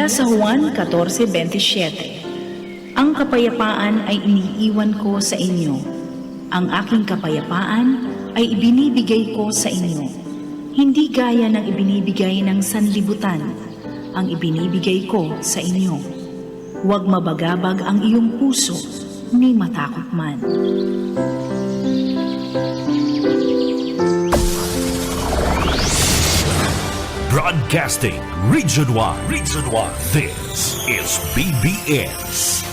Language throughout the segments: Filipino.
Mula sa Juan 14:27, ang kapayapaan ay iniiwan ko sa inyo. Ang aking kapayapaan ay ibinibigay ko sa inyo. Hindi gaya ng ibinibigay ng sanlibutan, ang ibinibigay ko sa inyo. Huwag mabagabag ang iyong puso, ni matakot man. Broadcasting Region 1. This is BBS.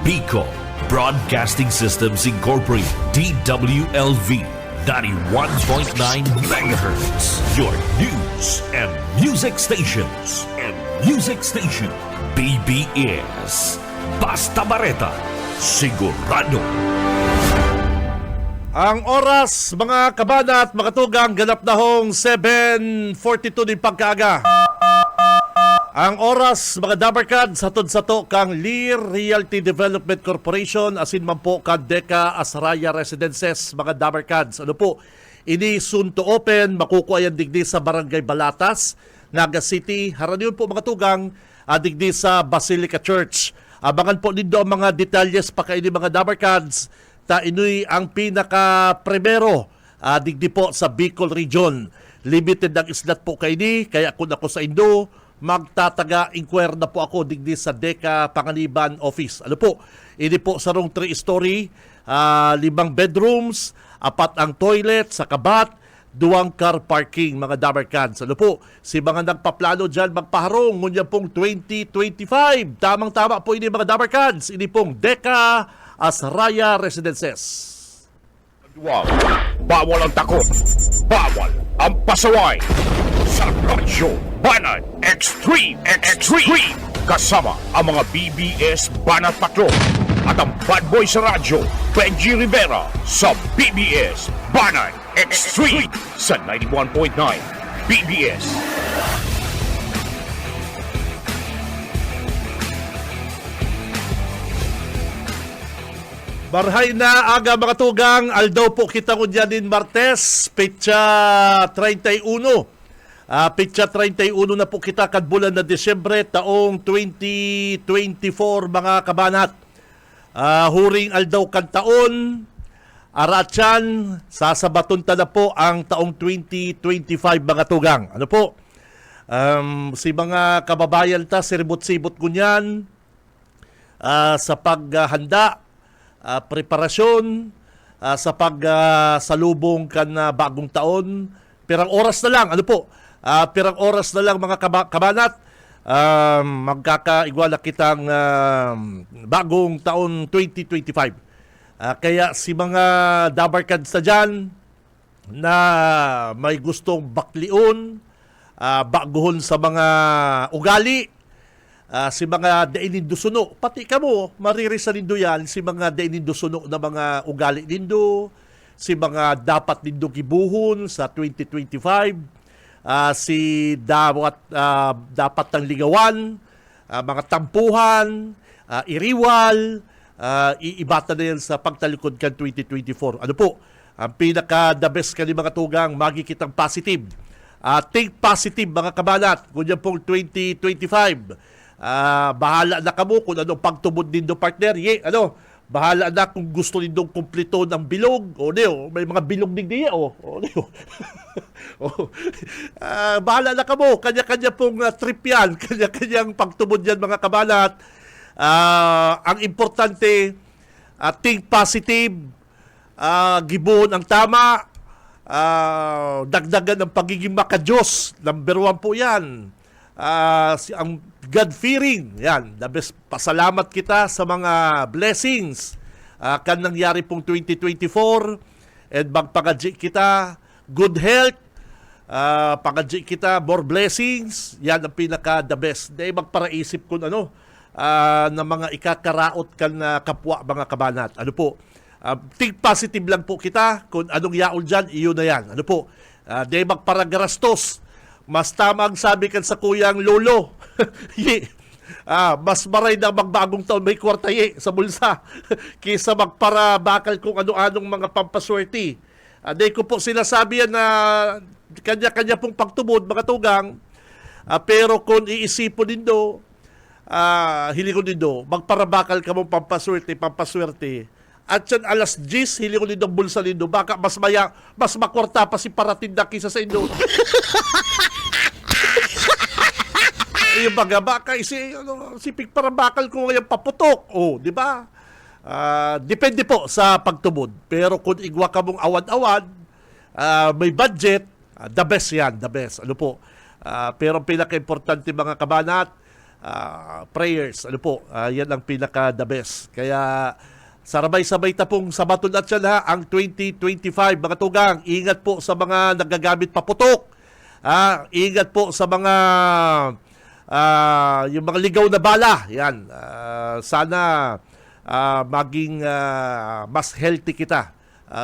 Bicol Broadcasting Systems Incorporated. DWLV 91.9 MHz. Your news and music stations. BBS. Basta Bareta. Sigurado. Ang oras, mga kabana at mga tugang, ganap na hong 7:42 din pagkaaga. Ang oras, mga dabarkad, satod-sato kang Lear Realty Development Corporation, asin man po kang Deka Asraya Residences, mga dabarkads. Ano po, ini soon to open, makukuha yan digdi sa Barangay Balatas, Naga City. Haraniyon po mga tugang, digdi sa Basilica Church. Abangan po nindo ang mga detalyes pa kayo mga dabarkads. Ta inuy ang pinaka-primero digdi po sa Bicol Region. Limited ang islat po kayo ni, kaya kung ako sa Indo, magtataga-inquire na po ako digdi sa Deka Panganiban Office. Ano po, ini po sa rong 3-story, 5 bedrooms, 4 ang toilet sa kabat, 2 car parking, mga dabarkads. Ano po, si mga nagpaplano dyan magpaharong, ngunyan pong 2025. Tamang-tama po ini mga dabarkads, ini pong Deka Asraya Residences. Bawal ang takot, bawal ang pasaway. Sa Radyo Banat Extreme kasama ang mga BBS Banat Patrol at ang bad boy sa radyo, Benji Rivera sa BBS Banat Extreme sa 91.9 BBS. Barhay na aga mga tugang, aldaw po kita ko dyan din Martes, petsa 31. Petsa 31 na po kita kadbulan na Desyembre, taong 2024 mga kabanat. Huring aldaw kan taon, aratyan, sasabaton ta na po ang taong 2025 mga tugang. Ano po? Si mga kababayan ta, siribot-sibot kunyan, sa paghanda, preparasyon sa pagsalubong kan bagong taon. Pirang oras na lang, ano po? Pirang oras na lang mga kabanat, magkakaigwala kitang bagong taon 2025. Kaya si mga dabarkads na dyan na may gustong baklion, baguhon sa mga ugali, si mga dainindo-suno, pati ka mo, maririsa nindo yan, si mga dainindo-suno na mga ugali nindo, si mga dapat nindo gibuhon sa 2025, si dapat ng ligawan, mga tampuhan, iriwal, iibata na yan sa pagtalikod kan 2024. Ano po, ang pinaka-the best ka ni mga tugang, magikitang positive. Think positive mga kabanat, kunyan pong 2025. Bahala na kamo kung anong pagtubod nindo partner. Bahala na kung gusto nindong kumplito ng bilog. May mga bilog din diya. Bahala na kamo. Kanya-kanya pong trip yan. Kanya-kanyang pagtubod yan mga kabanat. Ang importante, think positive, gibuhon ang tama, dagdagan ang pagiging makadiyos. Number 1 po yan. Ang God-fearing, yan, the best. Pasalamat kita sa mga blessings kan nangyari pong 2024 and magpagadji kita good health, pagadji kita more blessings, yan ang pinaka-the best. Dahil magparaisip kung na mga ikakaraot kan kapwa mga kabanat. Ano po, think positive lang po kita, kung anong yaol dyan, iyon na yan. Ano po, dahil magparagarastos, mas tamang sabi kan sa kuyang lolo. Mas maray na magbagong taon may kwartaye sa bulsa kaysa magparabakal kung ano-anong mga pampaswerte. Dahil ko po sinasabi yan na kanya-kanya pong pagtubod, mga tugang. Pero kung iisipon nindo, hilingon nindo, magparabakal ka mong pampaswerte, at yan alas 10, hilingon nindo ang bulsa nindo, baka mas makwarta pa si Paratinda kisa sa indo. Yung baga, baka si Parabakal ko ngayon paputok. Di ba? Depende po sa pagtubod. Pero kung igwa ka mong awad-awad, may budget, the best yan, the best. Ano po? Pero ang pinaka-importante mga kabanat, prayers. Ano po? Yan ang pinaka-the best. Kaya sarabay-sabay ta pong sabaton at yan ha, ang 2025. Mga tugang, ingat po sa mga nagagamit paputok. Ingat po sa mga yung mga ligaw na bala. Yan. Sana maging mas healthy kita.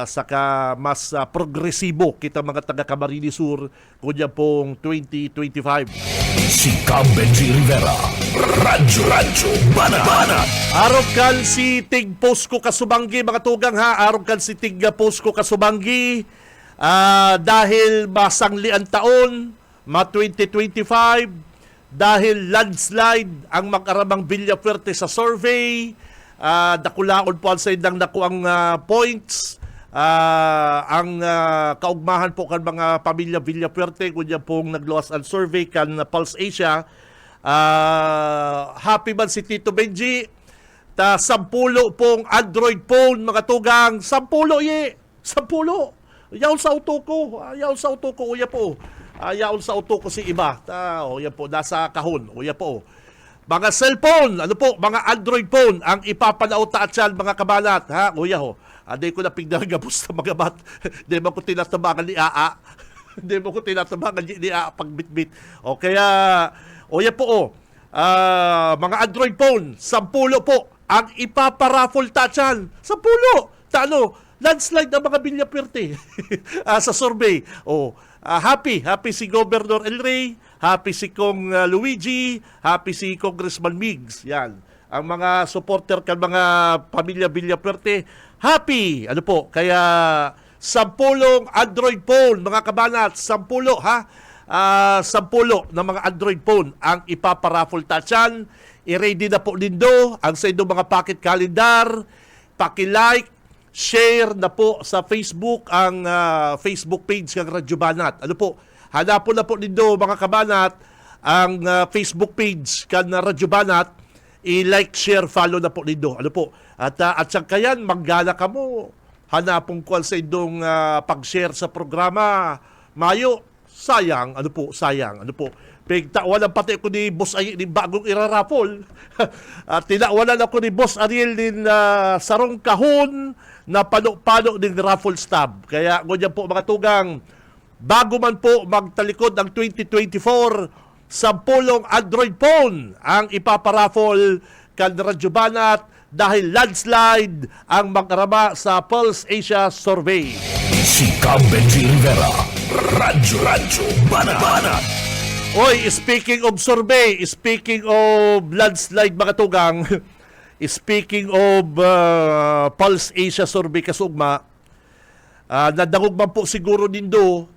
Saka mas progresibo kita mga taga Camarines Sur kunya pong 2025. Si Benji Rivera, Radyo Banat. Araw kan si Tig Posko Kasubanggi mga tugang ha. Araw kan si Tig Posko Kasubanggi dahil masanglian taon, 2025, dahil landslide ang makaramang Villafuerte sa survey, dakulaon po ang sa indang nakuang points, ang kaugmahan po kan mga pamilya Villafuerte kunya pong nagluwas ang survey kan Pulse Asia. Happy man si Tito Benji, 10 pong Android phone mga tugang, 10 yaw sa auto ko uya po. Yaw sa auto ko si iba. Uya po nasa kahon. Uya po. Mga cellphone, mga Android phone ang ipapanauta at yan, mga kabalat, ha? Uya ho. Hindi ko na pigdaragabos na mga bat. Hindi mo ko tinatabangan ni AA. Hindi mo ko tinatabangan ni AA pag bitbit. O kaya, uya po, mga Android phone, 10 po ang ipaparaffle ta yan. 10! Landslide ang mga Villafuerte sa survey. Happy si Governor El Rey, happy si Kong Luigi, happy si Congressman Migs. Yan. Ang mga supporter kan mga pamilya Villafuerte, happy. Kaya 10 Android phone, mga kabanat, 10 ha. 10 na mga Android phone ang ipaparaffle tatyan. I-ready na po nindo ang sa inyong mga pocket calendar. Paki-like, share na po sa Facebook ang Facebook page ng Radyo Banat. Hanapon na po nindo mga kabanat ang Facebook page kan Radyo Banat. I-like, share, follow na po nindo. At siyang kayan, maggala ka mo. Hanapon ko sa inyong pag-share sa programa. Mayo, sayang. Sayang. Pigtawalan pati ko ni Boss Ariel ni bagong irarapol. At tinawalan ako ni Boss Ariel din sarong kahon na pano-pano ng raffle stab. Kaya ngunyan po mga tugang, bago man po magtalikod ang 2024, 10 Android phone ang ipaparaffle kan Radyo Banat dahil landslide ang magrama sa Pulse Asia Survey. Si Benji Rivera, Radyo Banat. Oy, speaking of survey, speaking of landslide mga tugang, speaking of Pulse Asia Survey kasugma, nadangog man po siguro nindo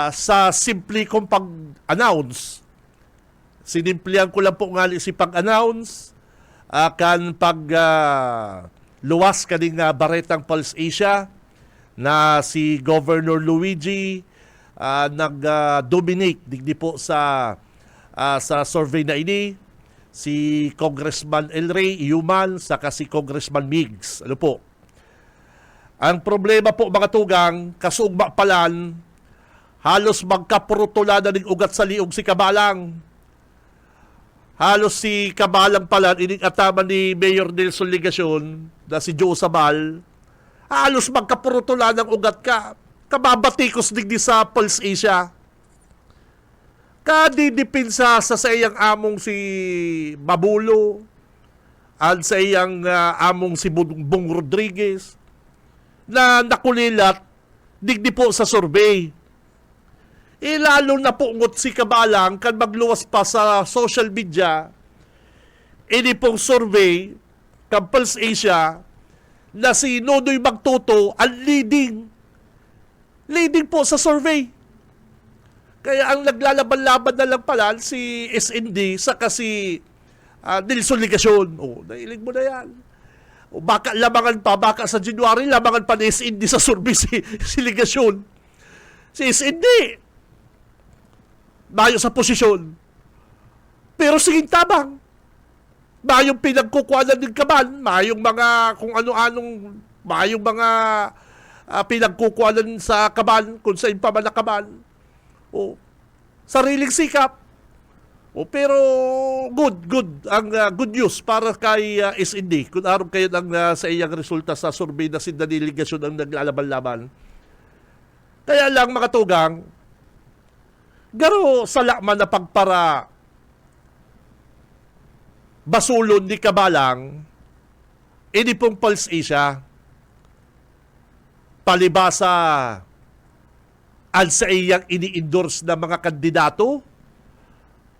sa simple kong pag-announce. Sinimplihan ko lang po nga si pag-announce kan luwas kaning baretang Pulse Asia na si Governor Luigi nag-dominate digdi po sa survey na ini, si Congressman El Rey, Yuman, saka si Congressman Migs. Ang problema po mga tugang, kasugma palan, halos magkapurutula na ng ugat sa liog si Kabalang. Halos si Kabalang palan, ining ataman ni Mayor Nelson Ligacion, na si Joe Sabal, halos magkapurutula ng ugat ka. Kababatikos digdi sa Pulse Asia. Kadidipinsa sa iyang among si Babulo at sa iyang among si Bong Rodriguez na nakulilat digdi po sa survey. Lalo na po ngot si Kabalang kan magluwas pa sa social media ini pong survey kan Pulse Asia na si Nonoy Magtuto ang leading po sa survey. Kaya ang naglalaban-laban na lang pala si SND sa kasi Nelson Ligacion. Nailig mo na yan. Baka lamangan pa, baka sa January, lamangan pa ni SND sa survey si Ligacion. Si SND, mayo sa posisyon. Pero siging tabang. Mayong pinagkukuhanan ng kaban, mayong mga kung ano-anong, mayong mga pinagkukuhanan sa kaban, kung saan pa man na kaban. Sariling sikap. Pero good. Ang good news para kay SND. Kung araw kayo sa iyang resulta sa survey na si Danny Ligacion ang naglalaban-laban. Kaya lang mga tugang, garo sa lakman na pagpara basulon ni Kabalang, ini pong Pulse Asia, palibasa ang sa iyang ini-endorse na mga kandidato,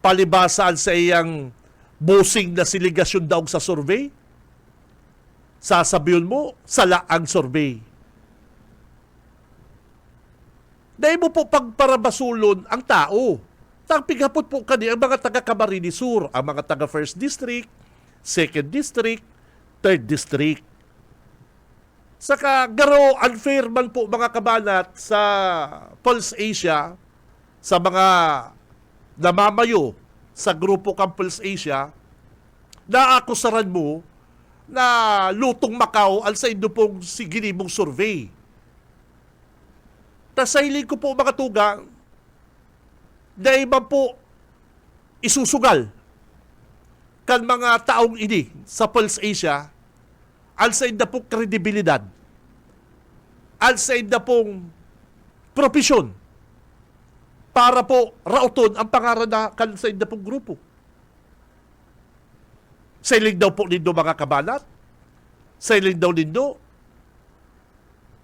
palibasa ang sa iyang bossing na si Ligacion daw sa survey, sasabihin mo, sala ang survey. Dahil mo po pagparabasulon ang tao. Pigapot po kani ang mga taga Camarines Sur, ang mga taga 1st District, 2nd District, 3rd District. Saka garo unfair man po mga kabanat sa Pulse Asia, sa mga namamayo sa grupo kang Pulse Asia, naakusaran mo na lutong Macau al sa indo pong siginibong survey. Tasailing ko po mga tugang, dahil ba po isusugal kan mga taong ini sa Pulse Asia al sa inda pong kredibilidad, al sa inda pong propesyon para po rauton ang pangaran na kan sa inda pong grupo. Sailing daw po nindo mga kabanat, sailing daw nindo,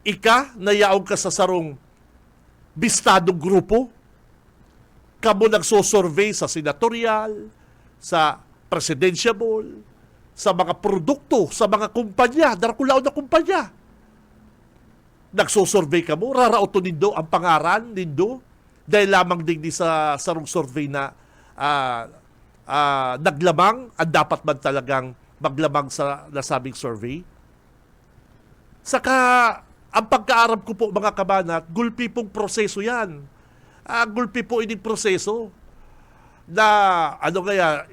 ika nayaog ka sa sarong bistadong grupo, kamo nagsosurvey sa senatorial, sa presidential, sa mga produkto, sa mga kumpanya, darakulaw na kumpanya. Nagsosurvey kamo, rarauto nindo ang pangaran nindo, dahil lamang din sa sarong survey na naglamang, ang dapat man talagang maglamang sa nasabing survey. Saka, ang pagkaarap ko po mga kabanat, gulpi pong proseso yan. Gulpi po ining proseso na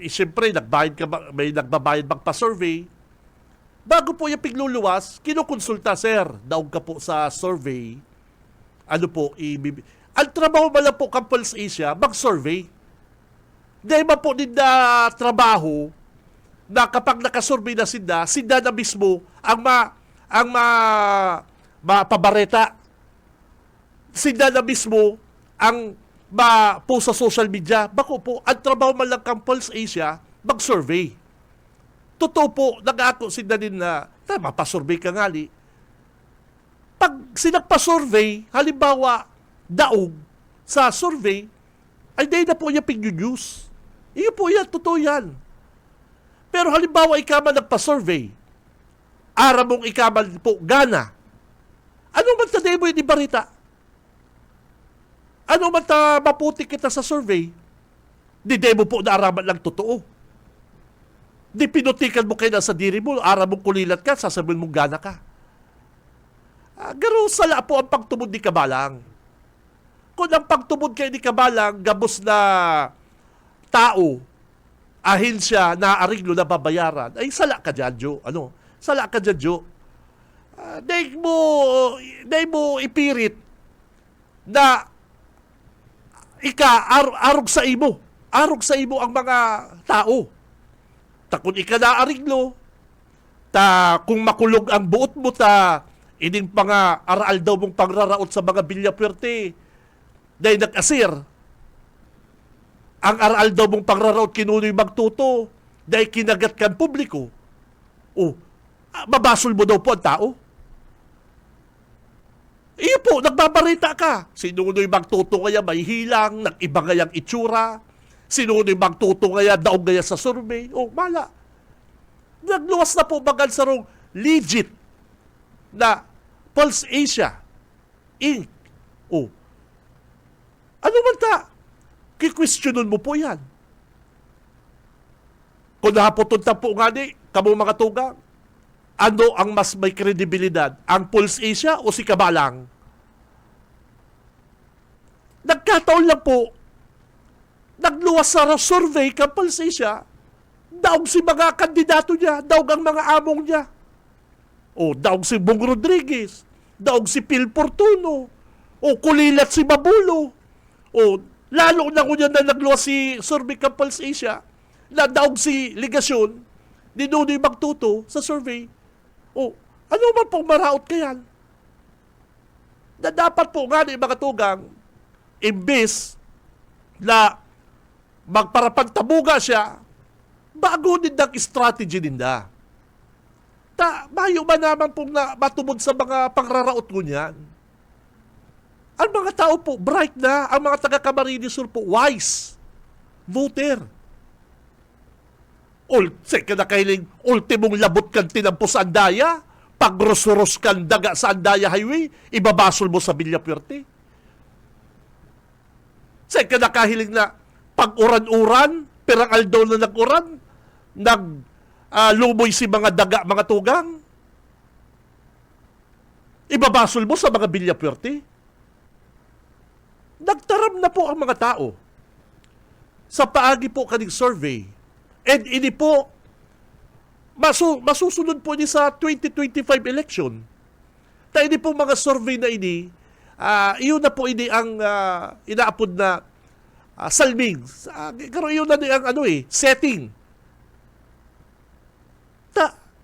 siyempre may nagbabayad magpa-survey. Bago po yung pigluluwas, kinukonsulta, sir, daog ka po sa survey. Ang trabaho ba lang po kang Pulse Asia, mag-survey. Dahil ba po din na trabaho na kapag nakasurvey na sinda na mismo ang mapabareta. Sinda na mismo ang po sa social media. Bako po, ang trabaho man lang kang Pulse Asia, mag-survey. Totoo po, nag-ako sinda din na, mapasurvey ka nga li. Pag sinagpa-survey, halimbawa, daog sa survey, ay dahil na po niya pig-news. Iyo po yan, totoo yan. Pero halimbawa, ikaman nagpa-survey, ara mong ikaman po gana, ano man ta mo yung ibarita? Ano man ta maputi kita sa survey? Di mo po na araman lang totoo. Di pinutikan mo kayo na sa diri mo, ara mong kulilat ka, sasabihin mong gana ka. Garo sala po ang pagtumod ni Kabalang. Kung ang pagtumod kayo ni Kabalang, gabos na tao, ahensya na ariglo na babayaran, ay sala ka dyan, Jo. Sala ka dyan, Jo. Dahil mo ipirit na arog sa imo. Arog sa imo ang mga tao. Kung ika na ariglo, kung makulog ang buot mo, ining mga aral daw mong pangraraot sa mga bilya puwerte, dahil nag-asir, ang aral daw mong pangraraot kinunoy magtuto, dahil kinagat kan publiko, mabasol mo daw po ang tao. Iyo po, nagbabarita ka. Sinunoy magtuto kaya may hilang, nag-iba ngayang itsura, sinunoy magtuto kaya daog kaya sa survey, mala. Nagluwas na po bagal sa rong legit na Pulse Asia Inc. Ano man ta? kikwestiyonon mo po yan. Kung nahaputunta po nga ni, kamo mga tugang, ano ang mas may kredibilidad? Ang Pulse Asia o si Kabalang? Nagkataon lang po, nagluwas sa survey kang Pulse Asia, daog si mga kandidato niya, daog ang mga among niya. O daog si Bong Rodriguez, daog si Phil Fortuno, o kulilat si Babulo, o lalo na kunya na nagluwas si survey kang Pulse Asia, na daog si Ligasyon, ni Nunoy Magtuto sa survey. O ano man pong maraot kayan? Na dapat po nga ni mga tugang, imbes na magparapantabuga siya, bago din ang strategy ninda. Mayo ba naman pong na matubod sa mga pangraraot ko niyan? Ang mga tao po, bright na. Ang mga taga-Camarines Sur po, wise. Voter. Second na kailing, ultimong labot kan tinampo sa Andaya, pagrusuros kan daga sa Andaya Highway, ibabasol mo sa Villapuerte. Second na kahiling na pag-uran-uran, perang aldaw na nag-uran, lumoy si mga daga, mga tugang. Ibabasol mo sa mga Villapuerte. Nagtaram na po ang mga tao sa paagi po kaning survey. And ini po, masusunod po ini sa 2025 election. Ta ini po mga survey na ini, iyon na po ini ang inaapod na salming. Pero iyon na ang setting.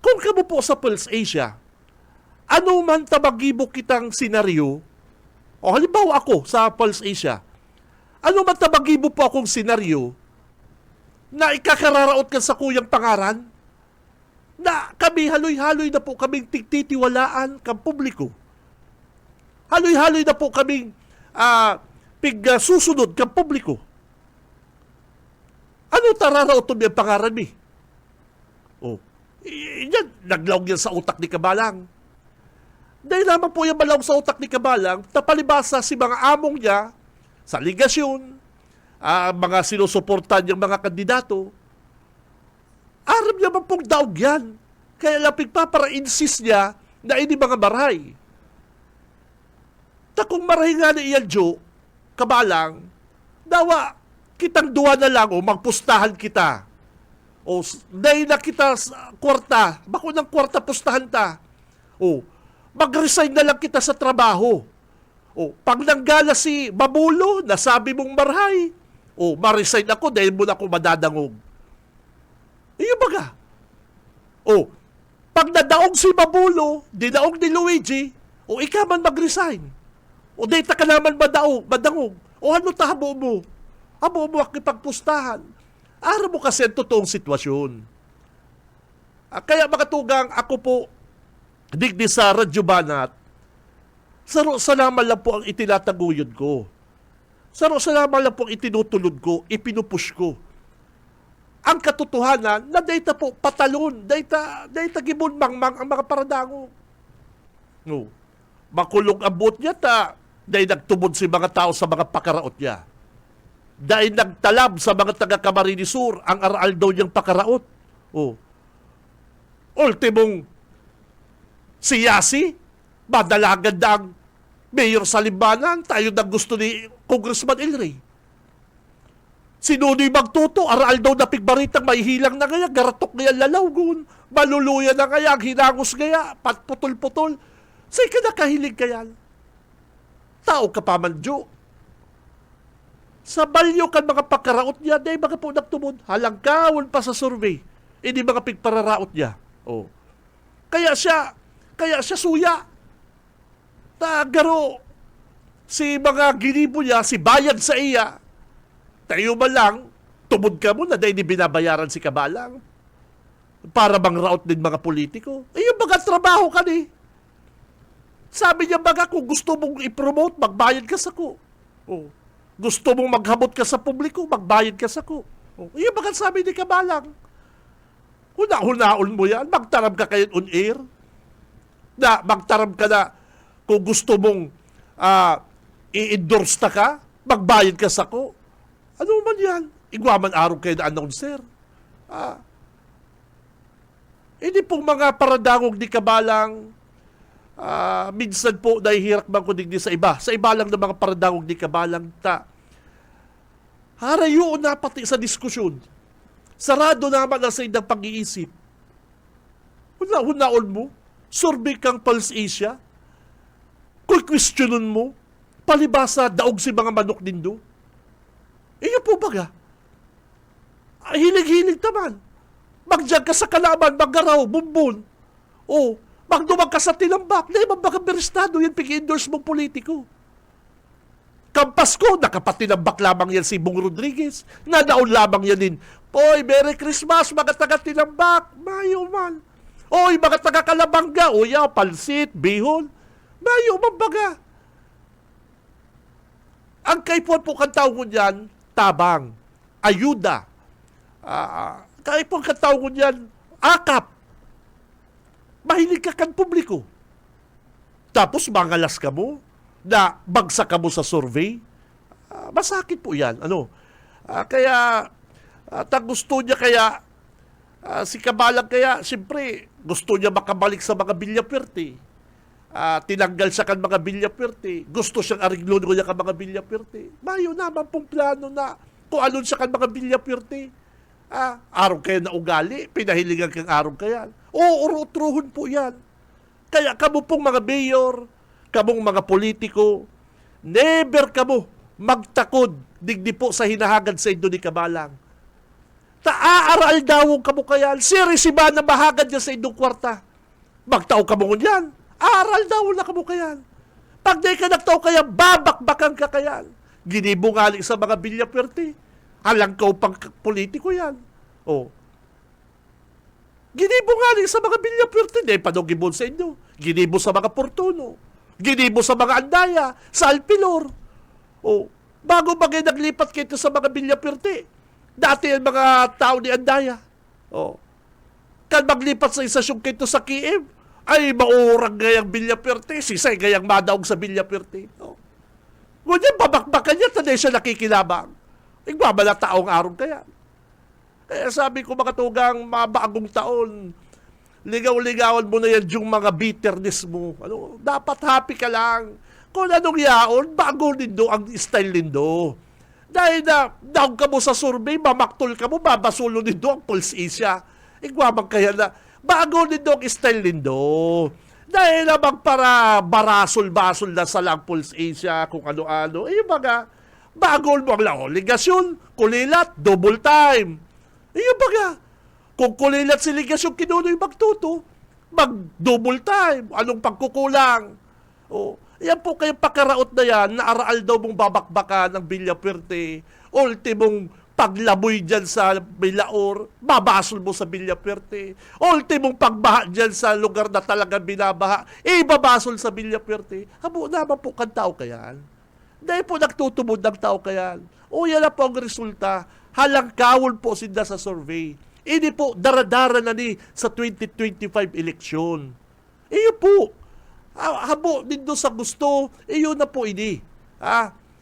Kung kamo po sa Pulse Asia, ano man tabagibok kitang senaryo, o halimbawa ako sa Pulse Asia, ano man tabagibo po akong senaryo na ikakararaot ka sa kuyang pangaran, na kami haloy-haloy na po kaming tigtitiwalaan kang publiko. Haloy-haloy na po kaming susunod kang publiko. Ano tararaot yung pangaran mi? Yan, naglawag yan sa utak ni Kabalang. Dahil naman po yung malawag sa utak ni Kabalang, tapalibasa si mga among niya sa ligasyon, mga sinusuportan yung mga kandidato. Aram niya man pong daog yan. Kaya lapig pa para insist niya na ini mga maray. Kung maray nga ni iyan, Joe, Kabalang, dawa, kitang duwa na lang o magpustahan kita. O dahil na kita sa kwarta, bako ng kwarta pustahan ta. O mag-resign na lang kita sa trabaho. O pag nanggala si Babulo, nasabi mong marhay, o ma-resign ako dahil mo na ako madadangog. Iyo baga. O pag nadaog si Babulo, dinaog ni Luigi, o ikaw man mag-resign. O data ka naman madangog. O ano tahabo mo? Habo mo akipagpustahan. Ara mo kasi ang totoong sitwasyon. Kaya mga tugang, ako po, digdi sa Radyo Banat, salamat lang po ang itinataguyod ko. Salamat lang po ang itinutulod ko, ipinupush ko. Ang katotohanan, na data po patalon, data gibon mangmang ang mga paradango. No. Makulong ang boot niya dahil nagtubod si mga tao sa mga pakaraot niya. Dahil nagtalab sa mga taga-Camarines Sur ang aral daw niyang pakaraot. Ultimong siyasi, madalagan na ang mayor sa Limbanan, tayo na gusto ni Congressman Elray. Sinunoy Magtuto, aral daw na pigbaritang may hilang na kaya, garatok ngayon lalawgon, maluluya na kaya, hinangos kaya, patputol-putol. Sa'y ka nakahilig kaya? Tao ka pa man, Joe. Sa balyo kan mga pagkaraot niya, dahil mga po nagtumod, halangkawon pa sa survey, hindi mga pigpararaot niya. Kaya siya suya. Garo, si mga ginibo niya, si bayad sa iya, tayo man lang, tumod ka muna dahil hindi binabayaran si Kabalang. Para bang raot din mga politiko. Yung mga trabaho ka ni. Sabi niya baga, kung gusto mong i-promote, magbayad ka sa ko. Gusto mong maghabot ka sa publiko, magbayad ka sa ko. Yung mga sabi ni Kabalang. Huna-hunaon mo yan, magtarab ka kayo on air. Magtarab ka na, kung gusto mong i-endorse na ka, magbayad ka sa ko. Ano man yan? Igwaman araw kayo na announcer. Hindi pong mga paradangog di kabalang minsan po nahihirak man ko digdi sa iba. Sa iba lang ng mga paradangog di kabalang ta. Harayo na pati sa diskusyon. Sarado naman na sa indang pag-iisip. Hunaon mo. Survey kang Pulse Asia. Kung questionon mo, palibasa daog si mga manok nindo. Iyo po baga. Hilig-hilig naman. Magdiyan ka sa kalaban, maggaraw, bumbun. O, magdumag ka sa tinambak. Na ibang baka berestado, yan pig-endorse mong politiko. Kampas ko, nakapatinambak lamang yan si Bong Rodriguez. Nadaon lamang yan din. Oy, Merry Christmas, mga taga-tinambak. Mayo man. Oy, mga taga-kalabangga. O ya, palsit, bihon. Mayo man baga. Ang kaipuan po kang tawag ko dyan, tabang, ayuda. Kahit po ang katawag ko dyan, akap. Mahilig ka kan publiko. Tapos mangalas ka mo, na bagsak ka mo sa survey. Masakit po yan. Kaya, gusto niya kaya, si Kabalang kaya, siyempre, gusto niya makabalik sa mga Villaperte. Tinanggal siya kan mga Villaperte. Gusto siyang ariglo niya kan mga Villaperte. Mayo naman pong plano na kung ano siya kan mga Villaperte. Araw kayo na ugali, pinahiligan kang araw kaya. Oo, urutruhon po yan. Kaya kamo pong mga mayor, kamong mga politiko, never kamo magtakod digdi po sa hinahagad sa Indo ni Kabalang. Taaaral daw kamo kaya, sirisiba na mahagad niya sa Indong kwarta. Magtao kamo ngunyan, aral daw na kamo kaya. Pag di ka nagtao kaya, babakbakan ka kaya. Ginibungali sa mga Villaperte. Halang ka pang politiko yan. Ginibungali sa mga Villaperte. Di pa nung gibon sa inyo. Ginibo sa mga Portuno. Ginibo sa mga Andaya. Sa Alpilor. Bago bagay naglipat kayo sa mga Villaperte. Dati ang mga tao ni Andaya. Kan maglipat sa isasyon kayo sa Kiev, ay maurang gayang Villaperte. Sisay gayang madaog sa Villaperte. Ngunyan, babakbakan niya. Tanay siya nakikilabang. Igwaba na taong araw kaya. Kaya sabi ko mga tugang, mga bagong taon, ligaw-ligawan mo na yan yung mga bitterness mo. Dapat happy ka lang. Kung anong yaon, bago nindo ang style nindo. Dahil na, daog ka mo sa survey, mamaktol ka mo, babasulo nindo ang Pulse Asia. Igwabang kaya na, bago nindo ang style nindo. Dahil namang para barasol-basol na sa lang Pulse Asia, kung ano-ano. Baga, bagol mo ang ligasyon, kulilat, double time. Baga, kung kulilat si ligasyon, kinunoy magtuto, mag-double time. Anong pagkukulang? Yan po kayong pakaraot na yan, naaraal daw mong babakbaka ng Villaperte. Ultimong paglaboy dyan sa Bilaor, babasol mo sa Villaperte. Ultimong pagbaha dyan sa lugar na talagang binabaha, babasol sa Villaperte. Habo naman po kang tao kayan. Dahil po nagtutubod ng tao kayan. Yan na po ang resulta. Halang kawol po sila sa survey. Ini po, daradara na ni sa 2025 eleksyon. Iyo po. Habo din doon sa gusto, iyo na po ini.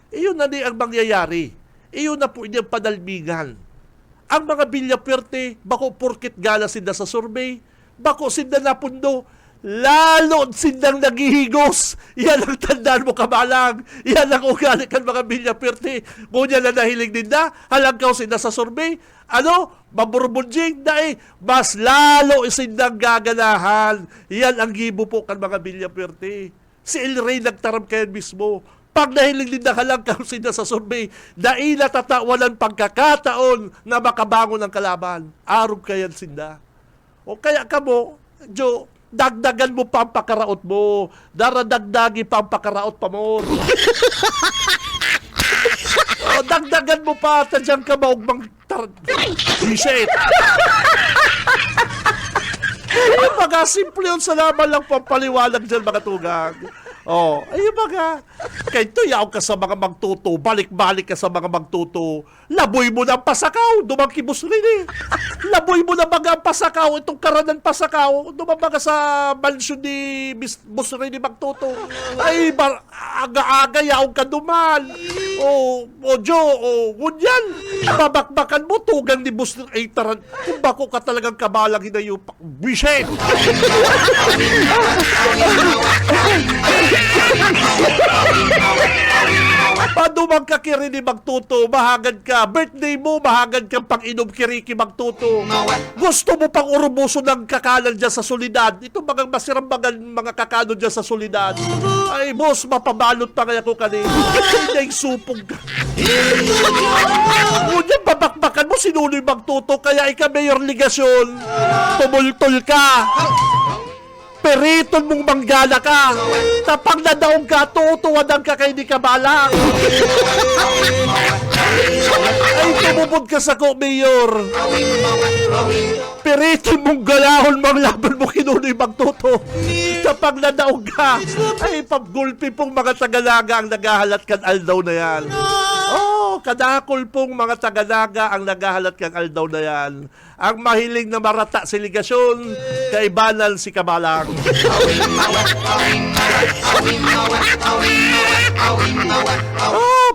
Iyo na ni ang mangyayari. Iyo na po ini ang panalbigan. Ang mga Villaperte, bako porkit gala sila sa survey, bako sila napundo, lalo sindang naghihigos. Yan ang tandaan mo, Kabalang. Yan ang ugali kan mga Villaperte. Ngunyan na nahilig din na, halangkaw sila sa survey. Maburbunjing na mas lalo sindang gaganahan. Yan ang gibo po kan mga Villaperte. Si El Rey nagtaram kayo mismo. Pag nahilig din na halangkaw sila sa survey, dahil natatawalan pagkakataon na makabangon ng kalaban. Arog kayan sinda. Kaya kamo, Jo, dagdagan mo pa ang pakaraot mo. Daradagdagi pa ang pakaraot pa mo. Dagdagan mo pa. Tadyang ka maugmang reset. Mga simple yun. Salamat lang po ang paliwanag dyan mga tugang. Ayun mga. Kaya ito, yaw ka sa mga magtuto. Balik-balik ka sa mga magtuto. Laboy mo ng pasakaw. Dumangkibos rin Laboy mo na mga pasakaw. Itong karanan pasakaw. Dumamang sa mansyon ni Bus rin ni magtuto. Aga-aga, yaw ka duman. Joe, ngunyan. Babakbakan mo, tugang ni Buster Eitaran. Kung bako ka talagang kabalang hinayupak. Bishen! Padumang ka kirini magtuto, mahagad ka. Birthday mo, mahagad kang pang-inom kiriki magtuto. Gusto mo pang urubuso ng kakanan dyan sa solidad. Ito mga masirambagan mga kakano dyan sa solidad. Ay, boss, mapabalot pa kaya ko kanina. Hindi supog ka. Ngunyan, babakbakan mo, sinuloy magtuto. Kaya ika-mayor ligasyon, tumultol ka. Periton mong manggala ka. Tapang na daong ka, tutuwanan ka kay di ka balang. Ay, tumubod ka sa ko, Mayor. Periton mong galahon, mang laban mo kinunoy magtuto. Tapang na daong ka. Ay, pabgulpi pong mga tagalaga ang naghahalat kan aldaw na yan. Kadakol pong mga tagalaga ang naghahalat kang aldaw na yan. Ang mahiling na marata sa ligasyon, kaibanan si Kabalang.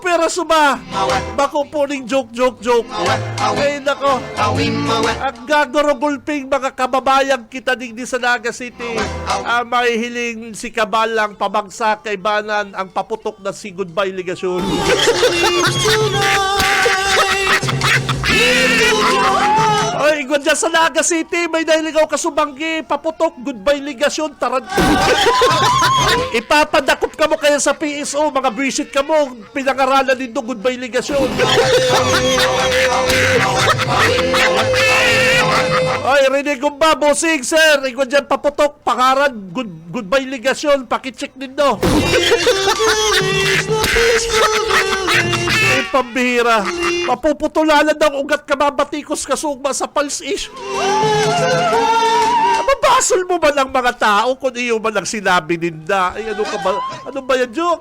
Pero suba, bako po ning joke. Ay, nako, ang gagorogulping mga kababayang kita digdi sa Naga City. Ang mahihiling si Kabalang, pabagsak, kaibanan, ang paputok na si Goodbye Ligasyon. Ay, igwan dyan sa Naga City, may nahiligaw ka subanggi, paputok, Goodbye Ligasyon, tarad. Ipapadakop ka mo kaya sa PSO, mga visit ka mo, pinangaralan dito, Goodbye Ligasyon. Ay, rinig ko ba, bossing, sir, igwan dyan, paputok, pangaran, Goodbye Ligasyon, pakicheck dito. Ay, pambihira. Mapuputulalan ng ugat ka mabatikos kasugma sa pulse-ish. Mabasol mo ba ng mga tao kung iyo man ang sinabi ninda? Ay, ano ka ba? Ano ba yan, Joe?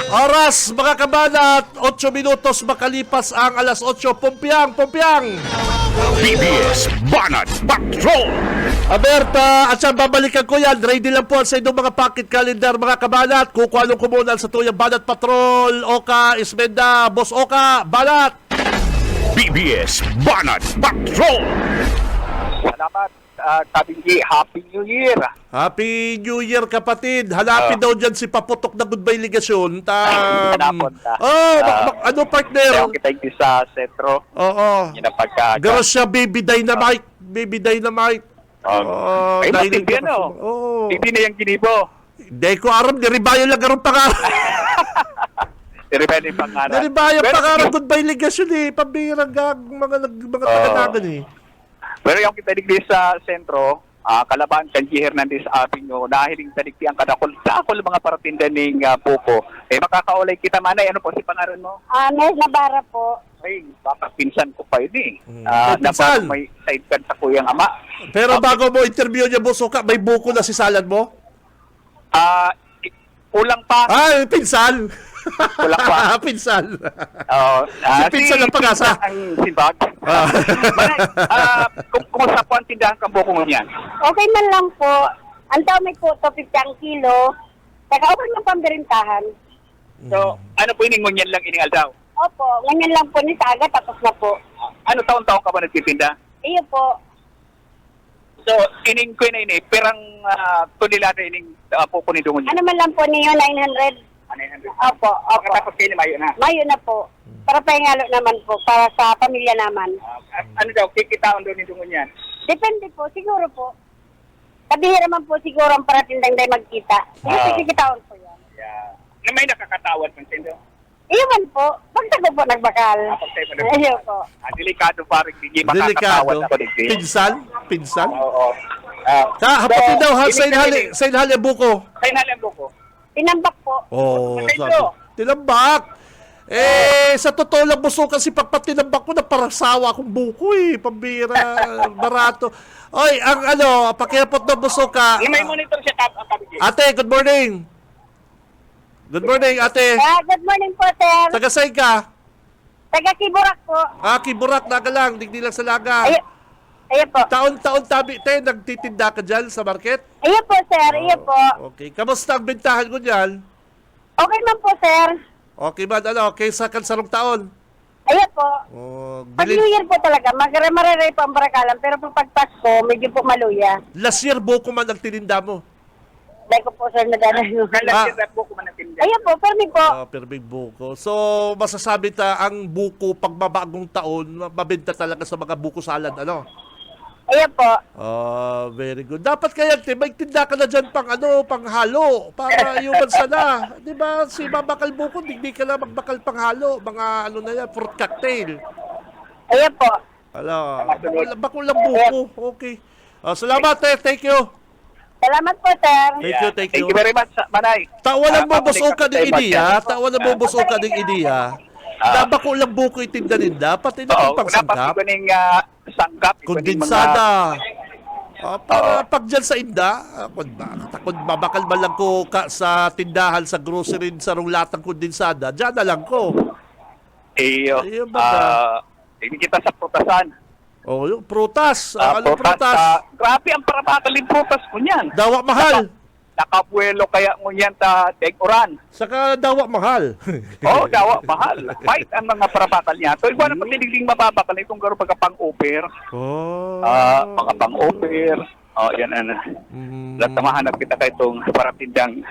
Oras, mga kabanat, 8 minutos makalipas ang alas 8. Pumpiang! BBS Banat Patrol! Aberta, at siya babalikan ko yan. Ready lang po sa inyong mga pocket calendar, mga kabanat. Kukuhalong kumunal sa tuyang Banat Patrol. Oka, Ismenda, Boss Oka, Banat. BBS Banat Patrol! Salamat, Kabinggi. Happy New Year. Happy New Year, kapatid. Hanapin daw dyan si Paputok na Goodbye Ligasyon. Hanapon ta. Ano partner? Ayaw kita yung sa sentro. Oo. Yun ang pagka... Garo siya, Baby Dynamite. Baby Dynamite. Ay, dahil matindi yan, oh. Oo. Hindi na yung ginibo. Hindi ko aram, niribayo lang garong pangarap. Niribayo yung pangarap. Niribayo Pero pangarap, yung- Goodbye Ligasyon eh. Pambirang mga taga-nagan eh. Pero yung kita digdi sa sentro, Kalaban, Kanji Hernandez Avenue, nahiling tadigdi ang kadakol mga paratinda ng Puko. Makakaulay kita manay. Ano po si pangalan mo? Mes Navarra po. Ay, baka pinsan ko pa yun eh. Pinsan? May sidecar sa kuyang ama. Pero bago mo interview niya, Boss Oka, may buko na si Salad mo? Kulang pa. Ay, pinsan. Kulang pa. Pinsan. Si pinsan ng Pag-asa. Ang sibag. Kumusta po ang tindahan kang buko mo niyan? Okay man lang po. Ang tao may po, 50 ang kilo. Saka okay ng pambirintahan. So, ano po ining ngunyan lang ining aldaw? Opo, ganyan lang po ni Saga, tapos na po. Ano taon-taon ka ba nagtitinda? Iyo po. So, ining ko na ini, perang tunilada ining puko ni Dungon. Ano man lang po niyo, 900. Opo, opo. Pagkatapos kayo na mayo na. Mayo na po. Para pahingalo naman po, para sa pamilya naman. Ano daw, kikitaon doon ni Dungon yan? Depende po, siguro po. Kabihira man po siguro ang paratindang day magkita. Kikitaon po yan. Yeah. Na may nakakatawad man sindo. Iyo man po, pagtago po nagbakal. Iyo po. Delikado parang hindi Delikado. makakatawad ako dito. Pinsan? Oo. Kapatid daw, sa inhali buko. Kaya nalang buko. Tinambak po. Matendo. Tinambak. Sa totoo lang, Boss Oka, si pagpatinambak ko na parang sawa akong buko eh. Pambira, barato. Oy, ang pakirapot na Boss Oka. May monitor siya Kabigi. Ate, good morning. Good morning, ate. Good morning po, sir. Taga-saan ka? Taga Kiburak po. Kiburak, naga lang. Digdi lang sa laga. Ay, Ayan po. Taon-taon tabi, nagtitinda ka dyan sa market? Ayan po, sir. Ayan po. Okay. Kamusta ang bentahan ko dyan? Okay man po, sir. Okay ba? Ano? Kaysa kansarong taon? Ayan po. Oh, Pag New Year po talaga, marare po ang barakalan. Pero po pag Pasko, medyo po maluya. Last year, buko man ang tininda mo. Dahil ko po, sir, nadalayo. Ah. Ayan po, permi po. Pero buko. So, masasabi ang buko pag mabagong taon, mabenta talaga sa mga buko salad, ano? Ayan po. Very good. Dapat kaya, may tinda ka na dyan panghalo, para iuman sana. Di ba, si Babakal Buko, hindi ka na magbakal panghalo. Mga na yan, fruit cocktail. Ayan po. Bakul lang buko. Okay. Salamat, thank you. Salamat po, sir. Thank Thank you. you very much, Manay. Tawanan mo Babalik buso ka ako ng sa ideya. iba. Tawanan mo buso ka ng ideya. Dabako lang buko itinda-ninda, pati na Oo, yung pangsangkap. ko ning sangkap. Kondensada. Para pag dyan sa inda, kung babakal man lang ko sa tindahan, sa grocery, sa latang kondensada, dyan na lang ko. Ayun ba Hindi kita sa prutasan. Yung prutas. Anong prutas? Grabe ang parabakal yung prutas ko niyan. Dawa mahal. Nakabuelo kaya ngunyan ta Teguran. Saka dawa mahal. Dawa, mahal. Fight ang mga parabakal niya. So, iba na pagtiligling mababakal na itong garo pagka pang-offer. Mga pang-offer. Yan. Lahat na mahanap kita kay itong paratindang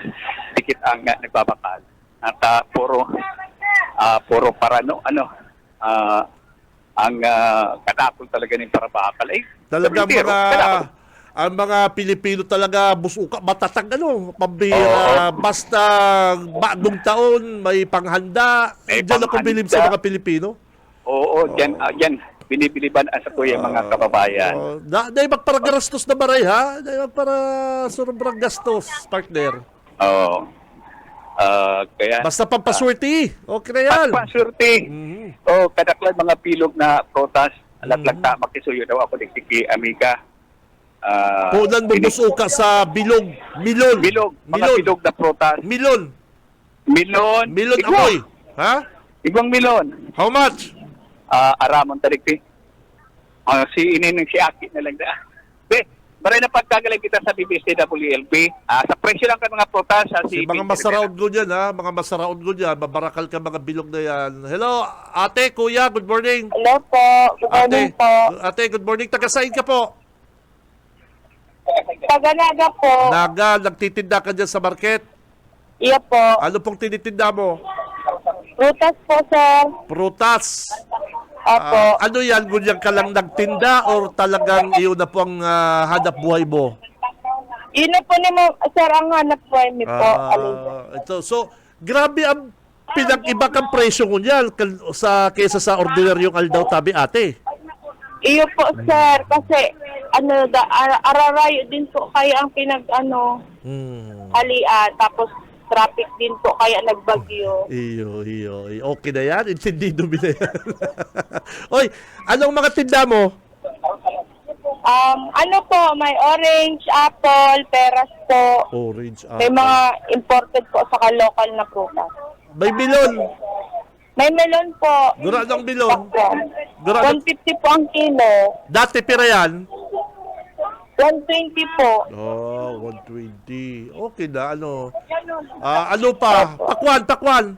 dikit ang nagbabakal. At puro para ang kadakol talaga ng parabakal. Talagang ang mga Pilipino talaga busuka, matatag pambira. Basta bagong taon, may panghanda. Diyan ako bilib sa mga Pilipino. Oo, yan. Binibiliban sa tuya mga kababayan. Dahil magparagastos na baray, ha? Dahil magpara sobrang gastos, partner. Oo. Kaya Basta pampaswerte. Okay na yan. pasurti. Kadaklan mga pilog na protas. Alat-lag ta makisuyo daw ako dikiki amiga. Punan mo busuka sa bilog. Milon. Mga bilog na protas. Milon. Milon Amoy. Ha? Ibang milon. How much? Aramon talikti. Si Inin si Aki na lang da. Maray na pagkagaling kita sa BBC WLP. Sa presyo lang ka mga protas. Si mga masaraod ko dyan, ha? Mga masaraod ko dyan. Mabarakal ka mga bilog na yan. Hello, ate, kuya, good morning. Hello po. Good morning po. Ate, good morning. Taga-sain ka po? Taganaga po. Naga, nagtitinda ka dyan sa market. Iya po. Ano pong tinitinda mo? Prutas po, sir. Prutas. Opo. Ano yan? Ganyan ka lang nagtinda or talagang iyon na po ang hanap buhay mo? Yun na po ni mo, sir, ang hanap po mi po. Ito. So, grabe ang pinag-iba kang presyo mo yan kaysa sa ordinaryong aldaw tabi ate. Iyo po, sir, kasi ararayo din po kaya ang halian, tapos traffic din po kaya nagbagyo. Iyo. Okay na yan? Intindido mo na yan? Oy, anong mga tinda mo? May orange, apple, peras po. Orange, May mga imported po sa local na prutas. May milon. May melon po. Gura ng milon. Opo. Gura ng... 150 po ang kilo. Dati pira yan? 120 po. 120. Okay na, ano pa? Pakwan.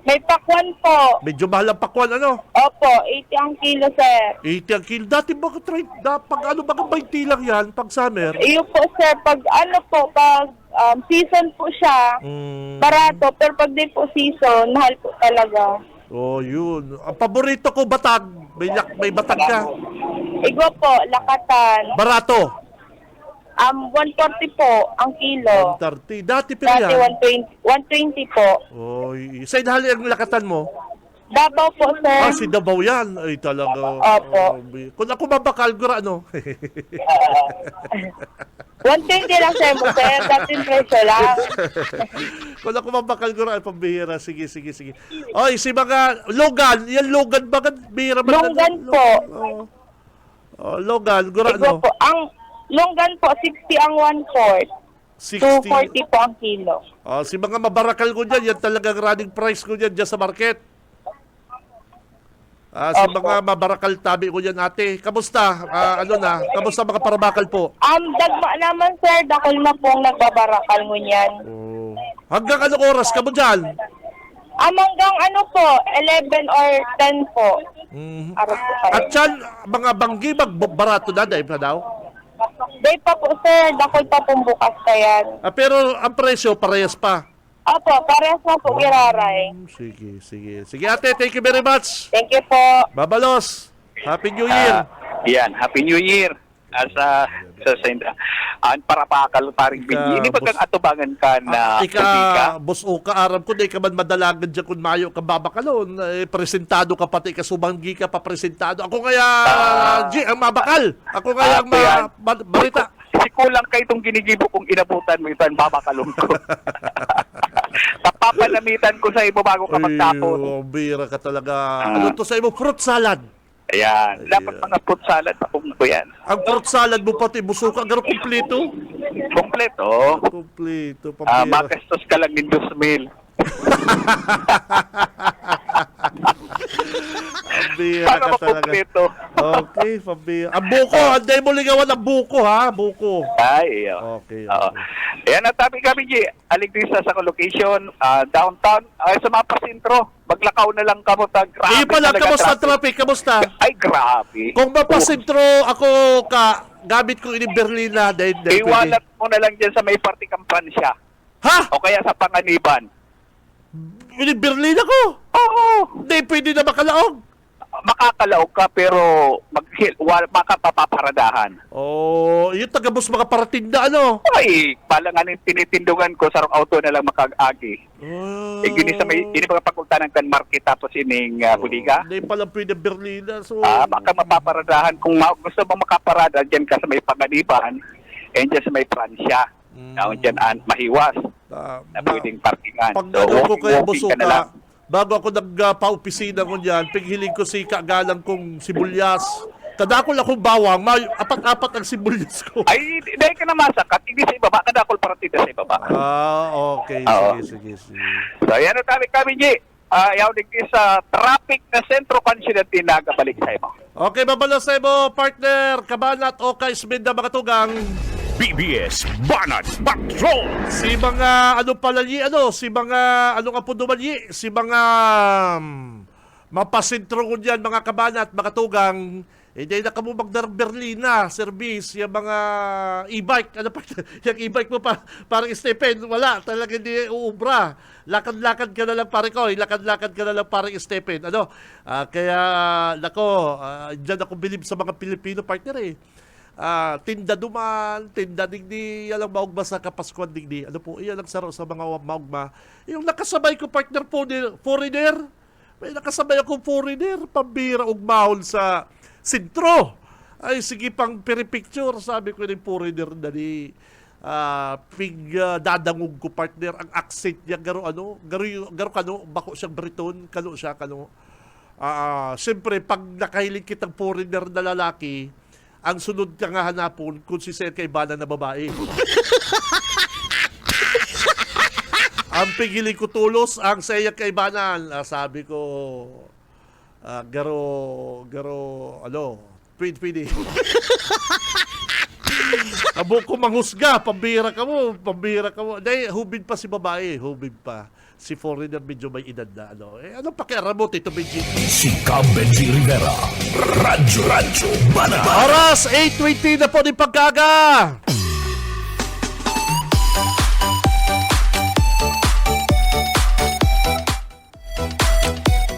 May pakwan po. Medyo mahal ang pakwan, Opo, 80 ang kilo, sir. 80 ang kilo. Dati baka pag 20 lang yan, pag summer. Iyo po, sir, pag season po siya, barato, pero pag di po season, mahal po talaga. Yun. Ang paborito ko, batag. May batag ka. Igwa po, lakatan. Barato. 140 po ang kilo. 130. Dati pira Dati yan. 120 po. Sa hali ang lakatan mo? Dabaw po, sir. Si Davao yan. Ay, talaga. Opo. Kung ako mabakal, gura, 120 lang, sir, sir. Dating presyo lang. Kung ako mabakal, gura, pambihira. Sige. Oy, si mga Logan. Yan, Logan ba? Bihira ba? Longgan po. Logan, gura, Igwa po. Ang longgan po, 60 ang 1/4. 240 po ang kilo. Si mga mabarakal ko dyan, yan talagang running price ko dyan sa market. Si mga mabarakal tabi ko yan, ate. Kamusta? Kamusta mga parabakal po? Dagma naman, sir. Dakol na pong nagbabarakal mo niyan. Oh. Hanggang anong oras ka mo dyan? Hanggang po, 11 or 10 po. Araw po kayo. At yan, mga banggi magbarato na, dahil pa daw? Day pa po, sir. Dakol pa pong bukas ka yan. Pero ang presyo, parehas pa. Opo, parehas na po iraray. Sige ate, thank you very much. Thank you po. Babalos, Happy New Year. Yan, Happy New Year. Sa parapakal paring Benji. Hindi ba kang atubangan ka na Ika, boss o kaaram ko, di ka man madalagan dyan kung mayo ka babakalon. presentado ka pati, kasubanggi ka pa presentado. Ako kaya, ang mabakal. Ako kaya ang balita. Si kulang kayo itong ginigibo kung inabutan mo ito ang babakalong ko. Papapanamitan ko sa iyo bago ka magtapon. Ay, bira ka talaga. Ano to sa iyo? Fruit salad. Ayan. Dapat mga fruit salad pa kung ko yan. Ang fruit salad mo pati, busuka, gano'n kumpleto? Kompleto. Kompleto, pambira. Makastos ka lang ng 2,000. Pambira Para ka talaga. makumpleto. Okay, pambira. Ang buko, anday mo ligawan ang buko, ha? Buko. Ay, Okay. Ayan, natabi kami, G. Aligdisa sa location, downtown, sa mga pasintro. Maglakaw na lang kamo. Grabe Pala, talaga kamusta traffic? Kamusta? Ay, grabe. Kung mapasintro ako gamit ko ini Berlina, dahil Iwalat mo na lang dyan sa may party kang Pransya. Ha? O kaya sa Panganiban. Ini Berlina ko? Oo. Hindi, pwede na makalaog. Makakalaog ka pero makapaparadahan. Oh, yung taga-bus mga paratinda, ano? Ay, pala nga ng tinitindungan ko sa auto na lang makag-agi. Oh. Gini sa may ini mga pakulta ng Can Market tapos ining buliga. Hindi pala pwede Berlina. So, Baka mapaparadahan. Kung gusto mo makaparada, dyan ka sa may Panganiban, and dyan sa may Pransya. Dyan mahiwas na pwedeng parkingan. pag ano ko kayo walking ka na lang. busuka, bago ako nagpa-opisina ko dyan, pighiling ko si kagalang kong sibulyas. Tadakol akong bawang, apat-apat ang sibulyas ko. Ay, dahil ka na masakat, hindi sa ibaba, kadakol para tita sa ibaba. Okay. Oo. Sige. So, yan ang kami, G. Ayaw din sa traffic na sentro kansyudad tinagabalik sa iba. Okay, babalos sa mo, partner, Kabanat, Okay, Sminda, mga tugang. BBS Banat Patrol. Si mga mapasintro ko dyan, mga Kabanat, mga tugang, hindi na kamo Berlina service, yung mga e-bike, yung e-bike mo parang Stephen, wala, talaga hindi uubra. Lakad-lakad ka na lang pare ko, lakad-lakad ka na lang parang Stephen. Kaya, dyan ako bilib sa mga Pilipino partner eh. Tinda duman, tinda digdi, alang maugma sa Kapaskuhan digdi. Iyan ang saro sa mga maugma. Yung nakasabay ko partner po, foreigner. May nakasabay akong foreigner, pambira ugmahol sa sentro. Ay, sige pang picture sabi ko yung foreigner na ni dadangog ko partner. Ang accent niya, garo bako siyang Briton, siya. Siyempre, pag nakahiling kitang foreigner na lalaki, ang sunod ka nga hanapon kung si Sir Kaibana na babae. Ang pigiling ko tulos ang Sir Kaibanan. Sabi ko, pwede. Abo ko manghusga, pambira ka mo. Dahil, hubid pa si babae, Si foreigner medyo may edad na, anong pakialam mo, Tito Benji? Si Cam Benji Rivera. Radyo Banat. Oras, 8:20 na po din pagkaga.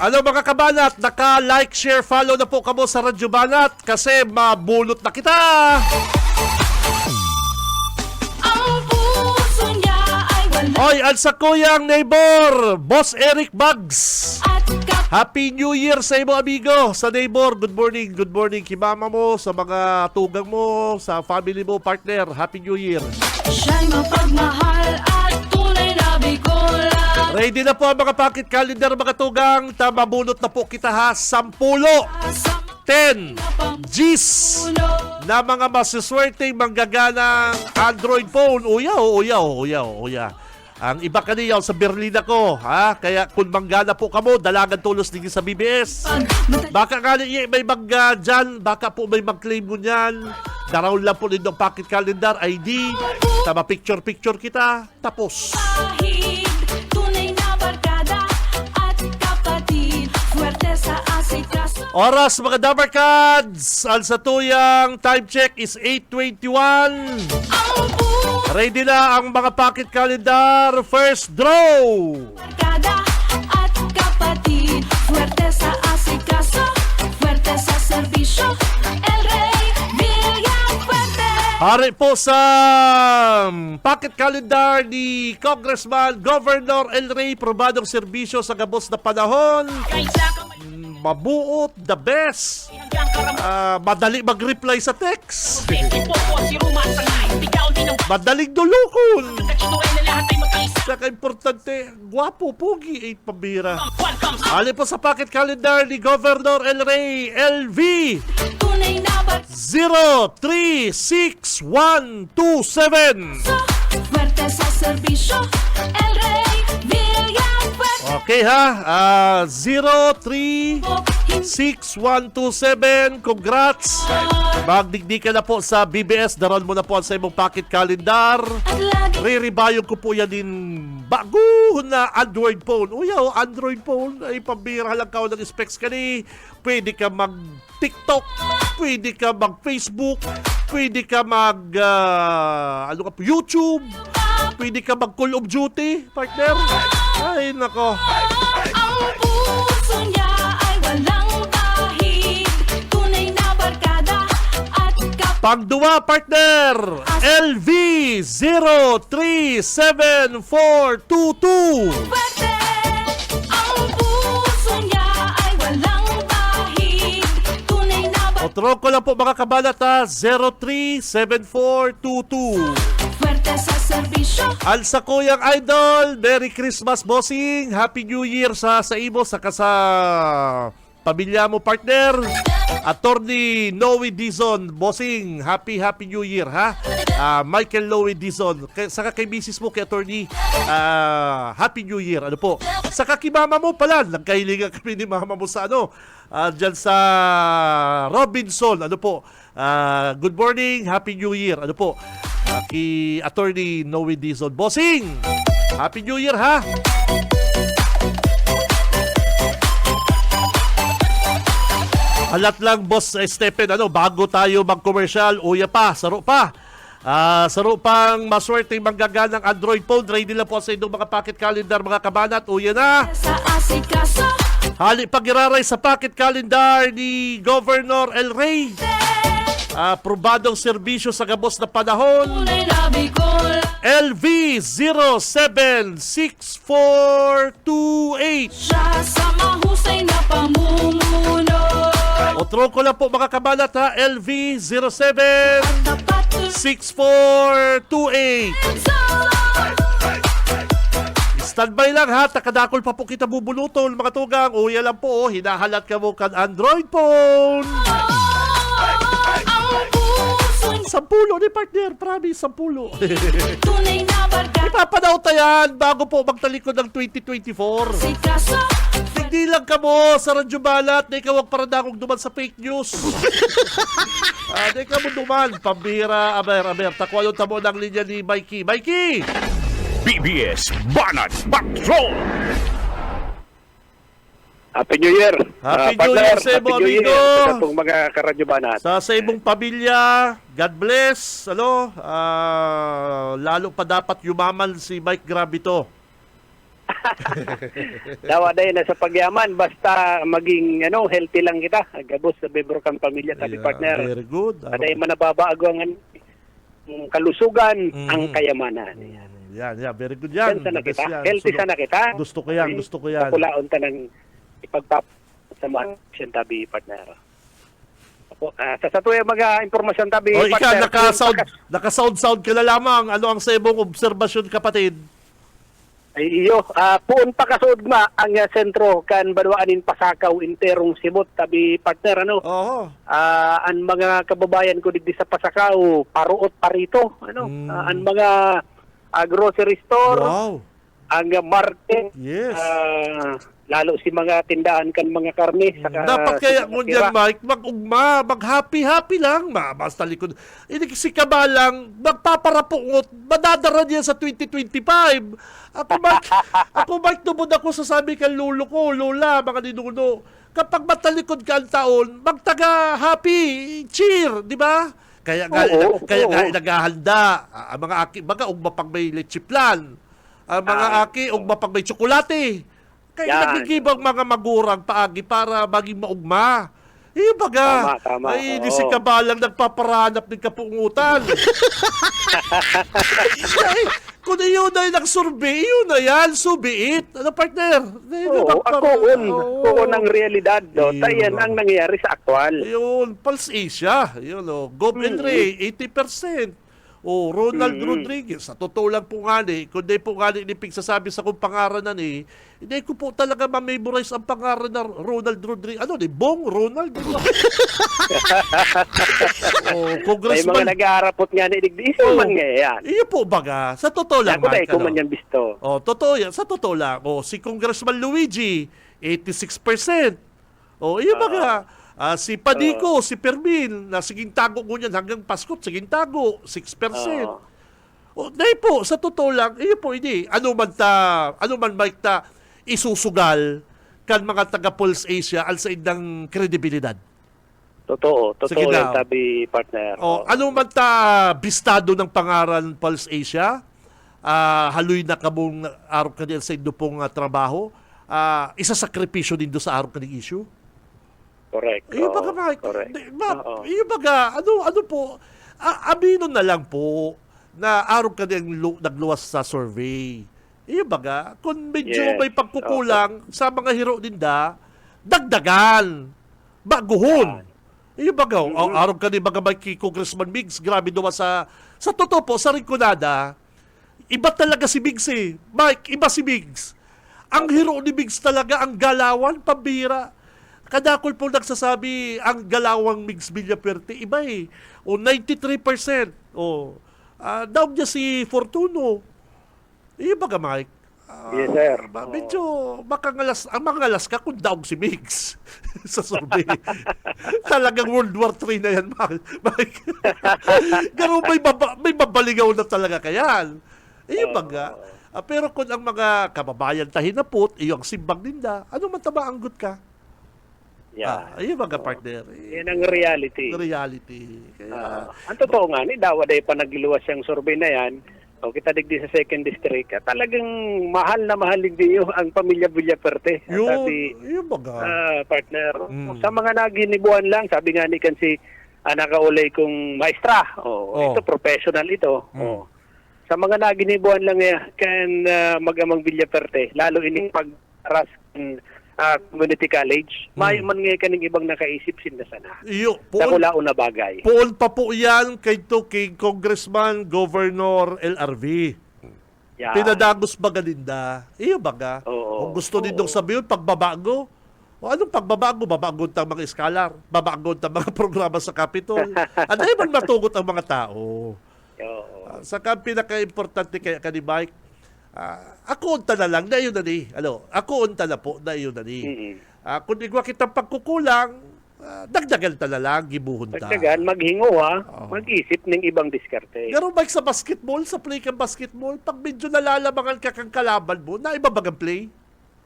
Mga Kabanat, naka-like, share, follow na po kamo sa Radyo Banat kasi mabulot na kita. Hoy, at sa kuyang neighbor, Boss Eric Bugs. Happy New Year sa imo, amigo. Sa neighbor, good morning. Kimama mo, sa mga tugang mo, sa family mo, partner. Happy New Year. Siya'y mapagmahal at tunay na bikola. Ready na po ang mga pocket calendar, mga tugang. Mabunot na po kita ha. 10 G's na mga masiswerteng manggaganang Android phone. Uya. Ang iba kaniyaw sa Berlin ako, ha? Kaya kung manggana po kamo, dalagan tulos din sa BBS. Baka nga may mag dyan, baka po may mag-claim mo niyan. Daraw lang po nito ang pocket calendar, ID. Tama picture-picture kita, tapos. Kahit tunay na barkada at kapatid, swerte sa asikaso. Oras mga Dabarkads, ang satuyang time check is 8:21. Ang buong Ready na ang mga pocket calendar, first draw. barkada at kapatid, swerte sa asikaso, swerte sa serbisyo. El Rey Villafuerte. Hari po sa pocket calendar ni Congressman Governor El Rey, probadong serbisyo sa gabos na panahon. Mabuot, the best. Madali mag-reply sa text. Madaling dulukon. Saka importante, gwapo, pogi, 8 pambira. Ali po sa pocket calendar ni Governor El Rey, LV. Tunay na barkada, 036127. swerte sa serbisyo. El Rey Villafuerte. Okay ha, 036127. Congrats. Magdigdi ka na po sa BBS. Daron mo na po sa imong pocket calendar. At lagi Re-rebayon ko po yan din bago na Android phone. Uyaw, Android phone ay pambira lang ka ng specs ka ni. Pwede ka mag-TikTok, pwede ka mag-Facebook, pwede ka YouTube, pwede ka mag-Call of Duty, partner. Ay, nako. ang puso niya ay walang bahid. Tunay na barkada at kapatid. Pangduwa, partner. LV 037422. Swerte, ang puso niya ay walang bahid. Tunay na Otro ko lang po mga kabalat ha, 037422. swerte sa serbisyo. Alsa Kuyang Idol, Merry Christmas, bossing. Happy New Year sa imo, saka sa pamilya mo, partner. Attorney Noe Dizon, bossing. Happy New Year, ha? Michael Noe Dizon. Saka kay misis mo, kay attorney, Happy New Year. Ano po? Saka kay mama mo pala. Nagkahilingan kami ni mama mo sa dyan sa Robinson. Ano po? Good morning, Happy New Year. Ano po? Kay attorney Noe Dizon, bossing. Happy New Year, ha? Alat lang, Boss Stephen, bago tayo mag-commercial, uya pa, saro pa. Saro pang maswerte manggaganang Android phone. Ready lang po sa inyong mga pocket calendar, mga kabanat. Uya na. Sa asikaso, Hali pag-iraray sa pocket calendar ni Governor El Rey. Probadong serbisyo sa gabos na panahon. tunay na Bicol. LV 076428. Siya sa mahusay na pamumuno. Otro ko lang po mga kabanat ha, LV Tapat 076428. sa Standby lang ha, takadakol pa po kita bubulutol mga tugang. Uya lang po, hinahalat ka mo kan Android phone. ang puso niya 10 ni partner, promise, 10. tunay na barkada. Ipapanaw tayan bago po magtalikod ng 2024. Asikaso, Hindi lang ka mo sa Radyo Balat na ikaw ang paradakong duman sa fake news. Di ka mo duman, pambira, aber. Takwalon tamo ng linya ni Mikey. Mikey! BBS Banat Patrol. Happy New Year. Happy New Partner, Year sa iyo, Happy New amigo. Year sa itong mga karadyo banat. Sa imong pamilya, God bless. Lalo pa dapat yumaman si Mike Gravito. Dawa dahil na sa pagyaman, basta maging healthy lang kita. Gabos sa membro kang pamilya, sabi partner. Very good. Aday man nababago ang kalusugan, ang kayamanan. Yan, very good yan. Yan sana Best kita. yan. Healthy sana kita. Gusto ko yan. Kapulaon ta ng ipagpap sa mga tabi partner. Sa satuya mga impormasyon tabi O ika, partner. naka-sound ka na lamang. Ano ang sa imong obserbasyon, kapatid? Ay iyo, puun pa kasudma ang sentro kan Banuanin Pasakaw interong Sibot tabi partner Oo. ang mga kababayan ko digdi sa Pasakaw paruot parito ang mga grocery store Wow. ang market, Yes. lalo si mga tindahan kan mga karne. Saka, Dapat kaya mo tira. dyan, Mike, mag-ugma, mag-happy-happy lang. Basta likod. Si Kaba lang, magpaparapungot, madadara niya sa 2025. Ako, Mike, tubod ako sa sabi kay lulo ko, lola, mga ninuno. Kapag matalikod ka ang taon, magtaga-happy, cheer, di ba? Kaya nga, naghahanda. Ang mga aki, baga, ugma pag may lechiplan. Ang mga aki, ugma pag may tsokolate. Kaya nagigibang mga magurang paagi para maging maugma. Baga, Tama. ay, hindi si Kabalang nagpaparanap ng kapungutan. Ay, kung iyon na yung nagsurvey, yun na yan, subiit. Ano, partner? Ako ng realidad, no? Tayan ang nangyayari sa aktwal. Yun, Pulse Asia. Yun, Gob Enre, 80%. Ronald Rodriguez. Sa totoo lang po nga kung di po nga ni Pig sasabi sa kong pangaranan hindi ko po talaga ma-memorize ang pangaran na Ronald Rodriguez. Bong Ronald? May Congressman. mga nag-aarapot nga ni Digdiso man nga yan. Iyo po baga. Sa totoo lang, Ako Mike. kung man yan bisto. Totoo yan. Sa totoo lang. Si Congressman Luigi, 86%. Iyo baga. Si Padico, si Permin, na siging tago ko niyan hanggang Pasko, siging tago, 6%. Dahil po, sa totoo lang, po, hindi. Ano man Mike isusugal kan mga taga-Pulse Asia al sa indang kredibilidad. Totoo Sige yan, daw. sabi partner. Ano man bistado ng pangaran Pulse Asia, haloy na kamong araw kanil sa indo pong trabaho, isa sakripisyo din do sa araw kaning issue. Correct. Iyo baga, Mike. Correct. Iyo baga, ano po, amino na lang po na araw ka nagluwas sa survey. Iyo baga, kung medyo may pagkukulang sa mga hero ninda, dagdagan, baguhon. Iyo baga, araw ka baga may Congressman Migs, grabe doon sa totoo po, sa Rinconada, iba talaga si Migs Mike, iba si Migs. Ang hero ni Migs talaga, ang galawan, pambira. Kadakol po nagsasabi ang galawang Migs Villapuerte, iba 93%. Daw niya si Fortuno. Iba ka, Mike. Yes, sir. Medyo ang mangalas ka kung daw si Migs sa survey. Talagang World War III na yan, Mike. Pero may babaligaw na talaga kayan. Iba ka. Pero kung ang mga kababayan tahinapot, iyong simbang ninda, ano man anggot ka? Ayun mga partner. Yan ang reality. Kaya, ang totoo nga, dawa day pa nagiluwas yung survey na yan, kita digdi sa 2nd District, talagang mahal na mahal digdi ang pamilya Villapuerte. yun baga. Partner. Sa mga naginibuan lang, sabi nga ni kan si nakaulay kong maestra. Ito, professional ito. Sa mga naginibuan lang kan magamang Villapuerte, lalo ining pag-aras community college, may man nga kaning ibang nakaisip sinda sana. Sa kulaon na bagay. Poon pa po yan kay Congressman Governor LRV. Pinadagos baga ninda. Iyo baga. Kung gusto nindong sabihin, pagbabago. Anong pagbabago? Babagon tang mga eskalar. Babagon tang mga programa sa Capitol. Ano man matugot ang mga tao. Sa pinaka-importante kaya ka ni Mike, ako unta na lang, na yun na ni. Ako unta na po, na yun na ni. Kung igwa kitang pagkukulang, dagdagan ta na lang, gibuhon ta. Dagdagan, maghingo mag-isip ng ibang diskarte. Pero Mike, sa basketball, sa play kang basketball, pag medyo nalalamangan ka kang kalaban mo, na iba bagang play?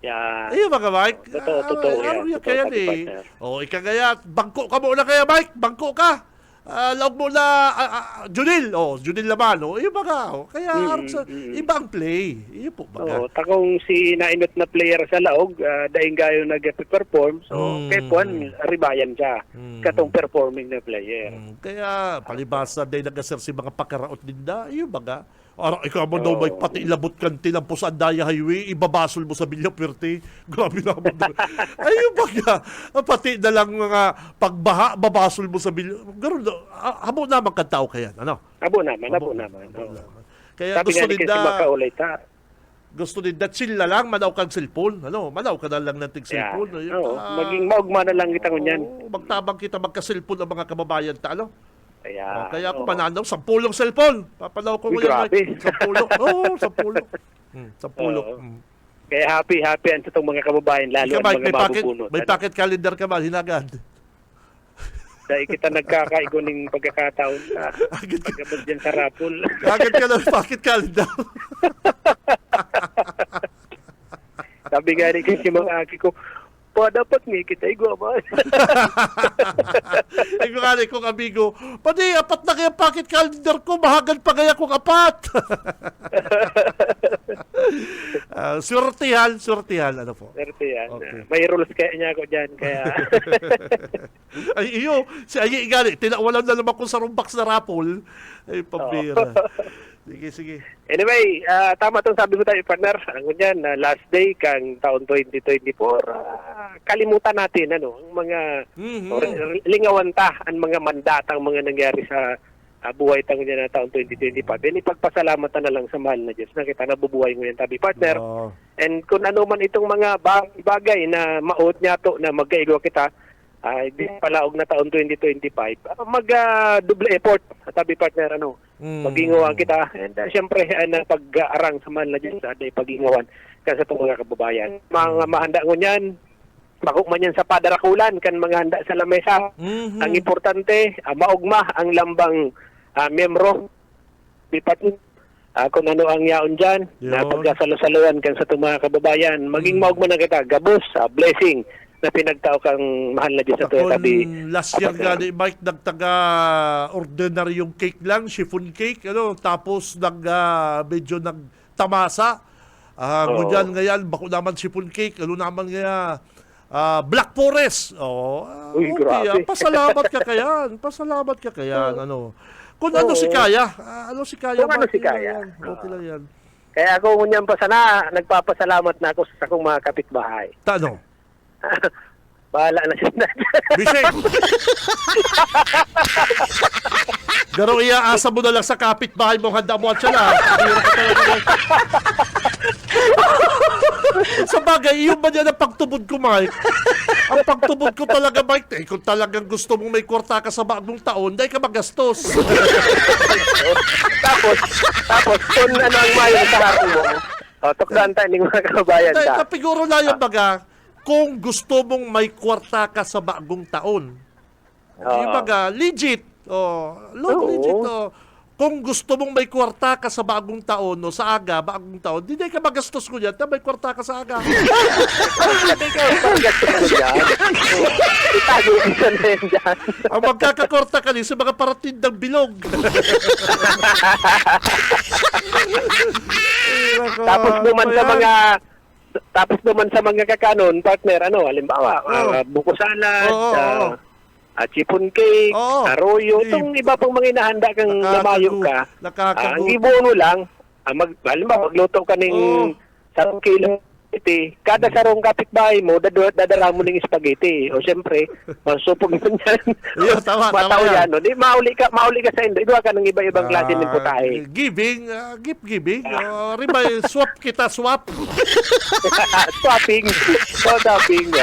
Ayun mga Mike. Totoo yan. Kaya ika kaya, bangko ka muna kaya Mike, bangko ka. Laog mo na Junil naman iyo baga kaya iba ang play iyo po baga takong si nainot na player sa laog daing gayo nag-perform kay Juan ribayan siya katong performing na player kaya palibasa day nagasir si mga pakaraot ninda iyo baga ikaw mo daw may pati ilabot kan tinampo sa Andaya Highway, ibabasol mo sa Villapuerte. Grabe naman doon. Ayun baga, pati na lang mga pagbaha, babasol mo sa Villapuerte. Gano'n, habo naman kan tao kaya, ano? Habo naman. Kaya sabi gusto nga nila, makaulay ta. Gusto nila, chill na lang, manaw kang cellphone. Manaw ka na lang ng tig-cellphone. maging maugma na lang kita ngunyan. Magtabang kita magka-cellphone ang mga kababayan ta, Kaya ako mananaw, 10 cellphone. Papanaw ko Uy, ngayon. grabe. 10. Oo, 10. 10. Oo. Kaya happy ang itong mga kababayan, lalo Ikaw, ang Mike, mga mabubunot. may pocket calendar ka ba? Hinagad. Dahil kita nagkakaigo ng pagkakataon na pagkabot dyan sa rapol. Agad ka ng pocket calendar. Sabi nga rin kasi mga aki ko, dapat nga kita igo ba? Ikaw nga rin kong amigo, pati 4 na kaya pocket calendar ko, mahagad pa kaya kung 4. Surtihan, ano po? Swerte yan. Okay. May rules kaya niya ako dyan, kaya... Ay, iyo, si Ayi Igali, tinawalan na naman ko sa rumbox na rapol. Ay, pambira. Sige. Anyway, tama itong sabi ko tayo, partner. Ang ganyan, last day kang taon 2024, kalimutan natin, ang mga lingawanta, ang mga mandatang mga nangyari sa buhay tang na taon 2025. Then ipagpasalamatan na lang sa mahal na Diyos na kita nabubuhay ngayon, tabi partner. Oh. And kung ano man itong mga bagay na maot niya to na magkaigo kita, di palaog na taon 2025, mag-double effort, tabi partner, mag-ingawan kita. And syempre, pag-arang sa mahal na Diyos, pag-ingawan kasi itong mga kababayan. Mga mahanda ko niyan, man yan sa padarakulan, kan mga handa sa lamesa. Ang importante, maugma ang lambang miyembro. Kung ano ang yaon dyan, na pagkasalo-saluan kan sa itong mga kababayan, maging maugma na kita, gabos, blessing, na pinagtao kang mahal na Diyos sa ito. Last year nga ni Mike, nagtaga-ordinary yung cake lang, chiffon cake, tapos medyo nagtamasa. Ngunyan ngayon, bako naman chiffon cake, naman nga, Black Forest. Uy, grabe. Pasalamat ka kayan. Kung ano si Kaya. Si Kaya. Kung ano si Kaya. Okay lang yan. Kaya ako ngunyan pa sana, nagpapasalamat na ako sa akong mga kapitbahay. Tanong. Bahala na siya na. Bising! Garo iaasa mo na lang sa kapitbahay mo, handa mo at siya na. Sa bagay, yung ba niya na pagtubod ko, Mike? Ang pagtubod ko talaga, Mike, kung talagang gusto mong may kwarta ka sa bagong taon, dahil ka magastos. tapos, kung ano ang mayo sa hati mo, tukdan tayo ng mga kabayan ka. Kapiguro na yung baga, kung gusto mong may kwarta ka sa bagong taon. Yung baga, legit. Legit. Kung gusto mong may kwarta ka sa bagong taon o sa aga, bagong taon, di ka magastos ko yan na may kwarta ka sa aga. Ang magkakakwarta ka sa mga paratindang bilog. Tapos naman sa mga kakanon, partner, halimbawa, buko salad, chipon cake, arroyo, itong iba pang mga inahanda kang lamayo ka. Ang ibono lang, halimbawa, magluto ka ng 1 kilo spaghetti, kada sarong kapitbahay mo, dadala mo ng spaghetti. O siyempre, masupog mo yan. Mataw yan. Di, mauli ka sa Indra. Idwa ka ng iba-ibang klase ng putahe. Gift giving. Ribay, swap. Swapping.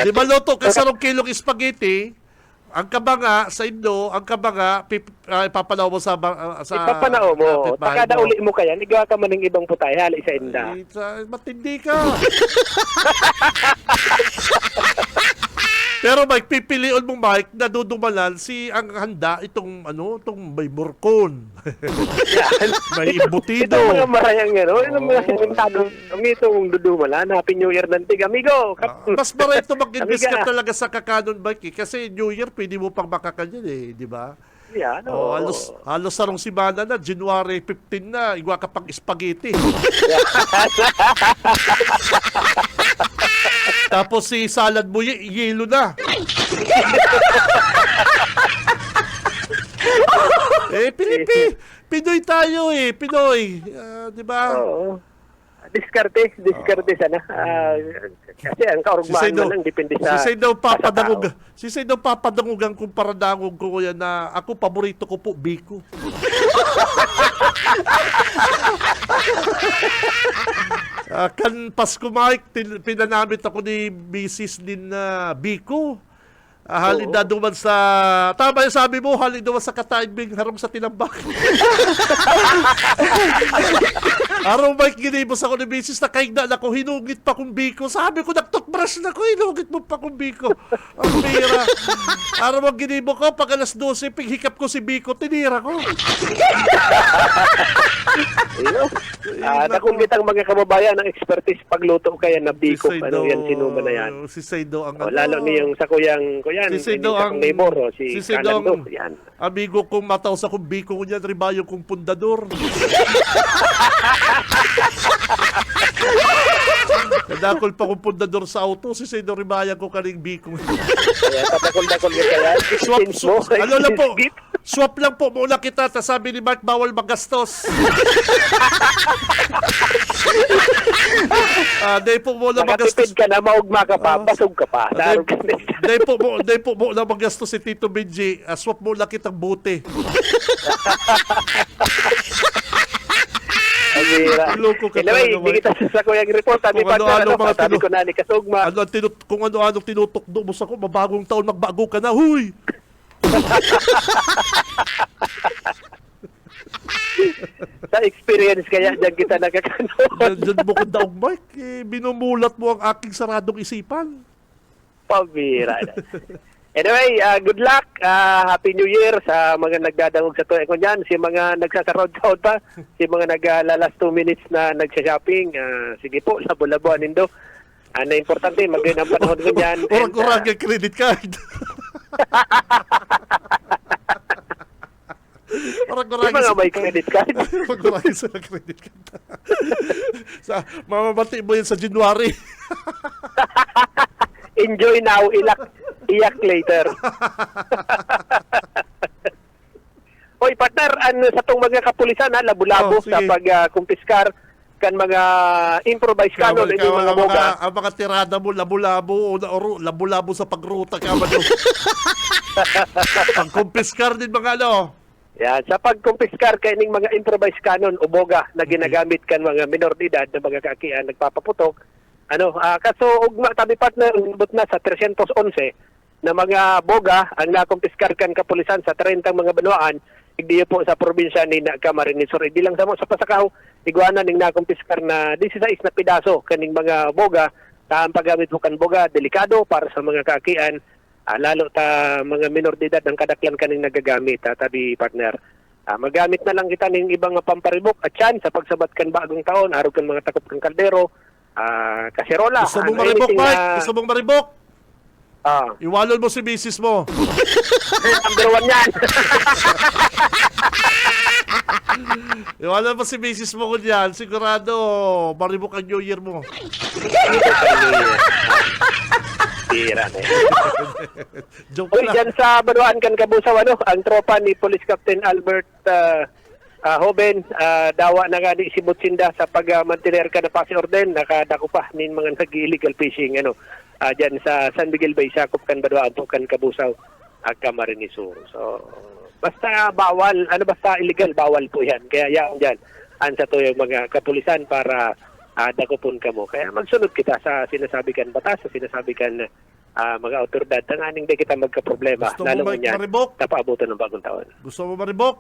Di ba luto ka sarong kilong spaghetti? Ang kabanga sa Indo, ipapanaw mo sa ipapanaw mo. Takada uli mo kaya, igawa ka man ng ibang putay, hali sa Inda. Matindi ka. Pero Mike, pipiliin mong Mike, nadudumalan ang handa itong may burkon. May imbutido. Ito mga marayang itong mga sintado, itong dudumalan, Happy New Year ng amigo. Mas marito mag-invest ka talaga sa kakanon Mike, kasi New Year, pwede mo pang makakanyan di ba? Yeah, halos sarong simana na, January 15 na, igwa ka pang spaghetti. Tapos si salad mo, yelo na. Pinoy tayo Pinoy. Di ba? Oo. Diskarte sana. Kasi ang kaurugmaan mo lang, depende sa... Si Say daw papadangugan kung paradangog ko yan na ako, paborito ko po, Biko. Kan Pasko, Mike, pinanamit ako ni Mrs. din na Biko. Halin na duman sa... Tama yung sabi mo, halin duman sa kataibing harong sa tinambak. Araw Mike, ginibos ako ni Mrs. na kaigda na ko, hinugit pa kong biko. Sabi ko, nagtoothbrush na ko, hinugit mo pa kong biko. Ang bira. Araw ang ginibo ko, pag alas 12, pighikap ko si biko, tinira ko. Nakunggit ang mga kababayan ng expertise pagluto kaya na biko. Ano yan, sinuma na yan. Si Saido ang Lalo niyong sa kuyang Si Saido ang neighbor, si Saido Calando. ang Yan. amigo kong mataw sa kong biko ko niyan, ribayo kong pundador. Nadakol pa kong pundador sa auto, si Saido ribayan ko kaning biko. Kaya tatakol-takol ka kaya. Ano lang po, swap lang po muna kita, ta sabi ni Mark, bawal magastos. Day po muna magastos. Makatipid ka na, maugma ka pa, basog ka pa. Day po muna magastos si Tito Benji, swap muna kitang buti. Loko ka Anyway, talaga, hindi kita sa kuyang report. Sabi Kung pa ano-ano mga sabi ko na ni Kasugma. Kung ano-ano tinutukdo mo sa ko, mabagong taon, magbago ka na, huy! Sa experience kaya dyan kita nagkakanood. Diyan mo ko daog, Mike. Binumulat mo ang aking saradong isipan. Pabira. Anyway, good luck. Happy New Year sa mga nagdadangog sa tuwing ko niyan. Si mga nagsasarod-saod pa. Si mga nag-last 2 minutes na nagsha-shopping. Sige po, labo-labuan nindo. Ano importante, mag-win ang panahon ko niyan. Urag-urag yung credit card. Yung mga may credit card. Urag-urag sa credit card. Mamamati mo yun sa January. Enjoy now, iyak later. Hoy, partner, sa tong mga kapulisan, labo-labo sa pag-kumpiskar kan mga improvised canon, hindi mga boga. Ang mga tirada mo, labo-labo, o labo-labo sa pagruta ka man. Ang kumpiskar din mga ano. Yan, sa pagkumpiskar kaning mga improvised canon o boga na ginagamit kan mga minor de edad na mga kakian nagpapaputok. Kaso ugma tabi partner umabot na sa 311 na mga boga ang nakumpiskar kan kapulisan sa 30 mga banwaan igdiyo po sa probinsya ni Camarines Sur. Di lang sa Pasakaw, iguana ning nakumpiskar na 16 na pidaso kaning mga boga. Ang paggamit mo kan boga delikado para sa mga kakian. Lalo ta mga minor de edad ang kadaklan kaning nagagamit tabi partner. Magamit na lang kita ning ibang pamparibok at yan sa pagsabat kan bagong taon, arog kan mga takop kan kaldero, kaserola. Gusto mong maribok, Mike? Gusto mong maribok? Iwalon mo si misis mo. Number 1 yan. Iwalon mo si misis mo ko dyan. Sigurado, maribok ang New Year mo. Tira na Joke Uy, lang. dyan sa Banuan kan Kabusaw, ang tropa ni Police Captain Albert Hoben, dawa na nga ni si Butsinda sa pag-mantener ka na pasi orden, nakadako pa nin mga nag-illegal fishing, dyan sa San Miguel Bay, sakop kan Banuan po kan Kabusaw, Camarines Sur. So, basta bawal, basta illegal, bawal po yan. Kaya yan dyan, ansa to yung mga kapulisan para dakopon ka mo. Kaya magsunod kita sa sinasabi kan batas, sa sinasabi kan mga autoridad, tanganing di kita magka-problema. Gusto mo Lalo niyan, maribok? napaabutan ng bagong taon. Gusto mo maribok?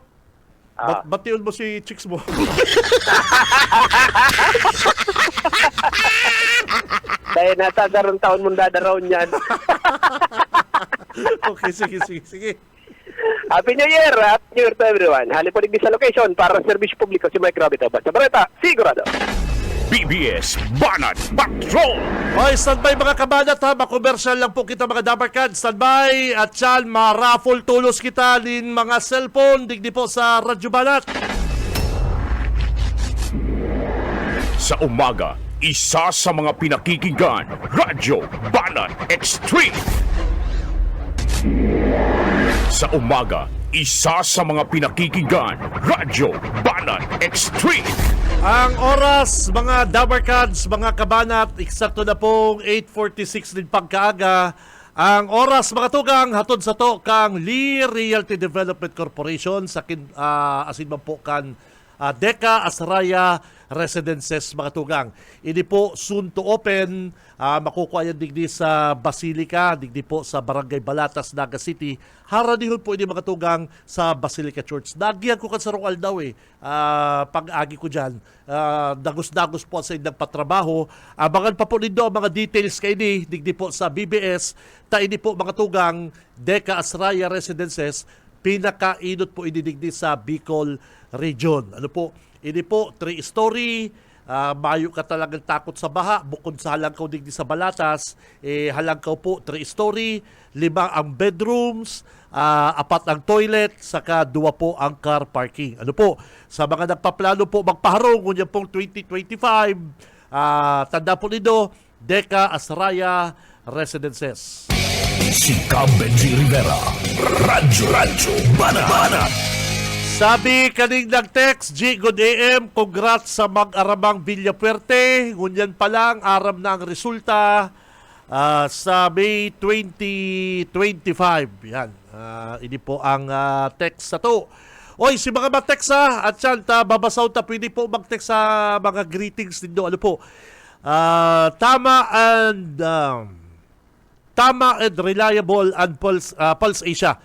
Batiyon mo si chicks mo. Dahil natagaroon taon mong dadaraw niyan. Okay, sige. Happy New Year! Happy New Year to everyone. Halipunig sa location para sa serbisyo publiko si Mike Robito. Basta Bareta, sigurado. BBS Banat Patrol! Okay, standby mga kabanat ha. Makomersyal lang po kita mga Dabarkad. Standby at yan, ma-raffle tulos kita din mga cellphone. Digdi po sa Radyo Banat. Sa umaga, isa sa mga pinakikinggan, Radyo Banat Extreme. Sa umaga, isa sa mga pinakikinggan, Radyo Banat Extreme. Ang oras, mga Dabarkads, mga kabanat, eksakto na pong 8:46 din pagkaaga. Ang oras, mga tugang, hatod sa to kang Lee Realty Development Corporation sa asin man po kan Deca Asraya Residences, mga tugang. Ini po soon to open. Makukuha yan digdi sa Basilica, digdi po sa Barangay Balatas, Naga City. Haranihon po ini mga tugang sa Basilica Church. Nagiyan ko kan sa Roal daw pag-agi ko dyan. Dagos-dagos po sa inyong patrabaho. Abangan pa po nindo ang mga details kay ini, digdi po sa BBS. Ini po mga tugang, Deca Asraya Residences, pinakainot po ididigdi sa Bicol Region. Ano po? Ini po, 3-story, mayo ka talagang takot sa baha, bukod sa halangkaw digdi sa Balatas, halangkaw po, 3-story, 5 ang bedrooms, 4 ang toilet, saka 2 po ang car parking. Ano po, sa mga nagpaplano po magpaharong, ngunyan pong 2025, tanda po nito, Deca Asraya Residences. Si Benji Rivera, Radyo Banat. Sabi kaning nag-text, G, good AM, congrats sa mag-aramang Villapuerte. Ngunyan pa lang, aram na ang resulta sa May 2025. Yan, ini po ang text sa to. Oy, si mga mag-text at yan, babasaw ta, pwede po mag-text sa mga greetings din do. Ano po? Tama and reliable and Pulse Asia.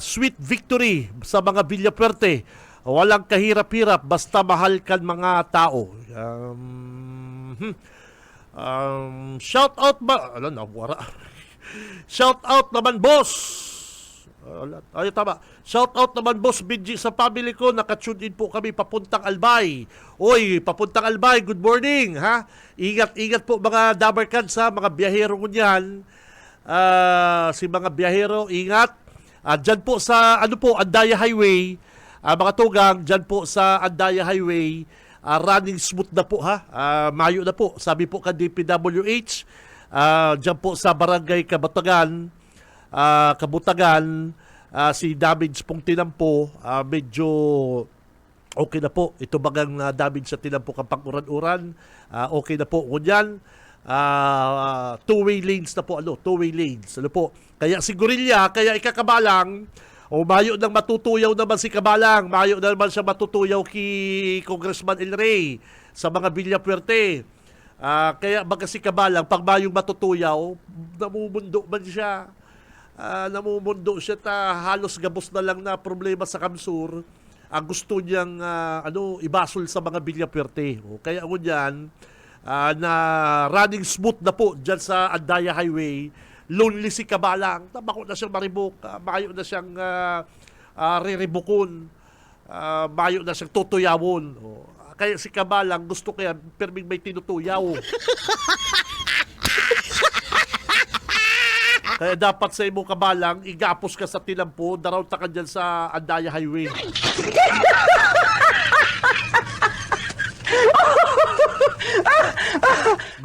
Sweet victory sa mga Villapuerte. Walang kahirap-hirap, basta mahal kan mga tao. Shout out ba? Nawara. Shout out naman, boss. Ay, tama. Shout out naman, boss Benji, sa family ko. Nakatune in po kami papuntang Albay. Oy, papuntang Albay, good morning. Ha? Ingat po mga dabarkan sa mga biyahero ngunyan. Si mga biyahero, ingat. Dyan po sa, Andaya Highway, mga tugang, dyan po sa Andaya Highway, running smooth na po ha, mayo na po. Sabi po ka DPWH, dyan po sa Barangay Kabutagan, si damage pong tinampo, medyo okay na po. Ito bagang damage sa tinampo kapag uran-uran, okay na po. Ngunyan, two-way lanes na po, two-way lanes. Ano po? Kaya si Gorilla, kaya ikakabalang, mayo nang matutuyaw naman si Kabalang, mayo na naman siya matutuyaw ki Congressman El Rey sa mga Villapuerte. Kaya baga si Kabalang, pag mayong matutuyaw, namumundo man siya. Namumundo siya halos gabos na lang na problema sa Kamsur. Ang gusto niyang ibasol sa mga Villapuerte. Kaya ngunyan, na running smooth na po dyan sa Andaya Highway, lonely si Kabalang, tabako na siyang maribok, mayo na siyang riribukon, mayo na siyang tutuyawon. Kaya si Kabalang gusto kaya perming may tinutuyaw. Kaya dapat sa imo Kabalang, igapos ka sa tinampo, daraw ta ka dyan sa Andaya Highway.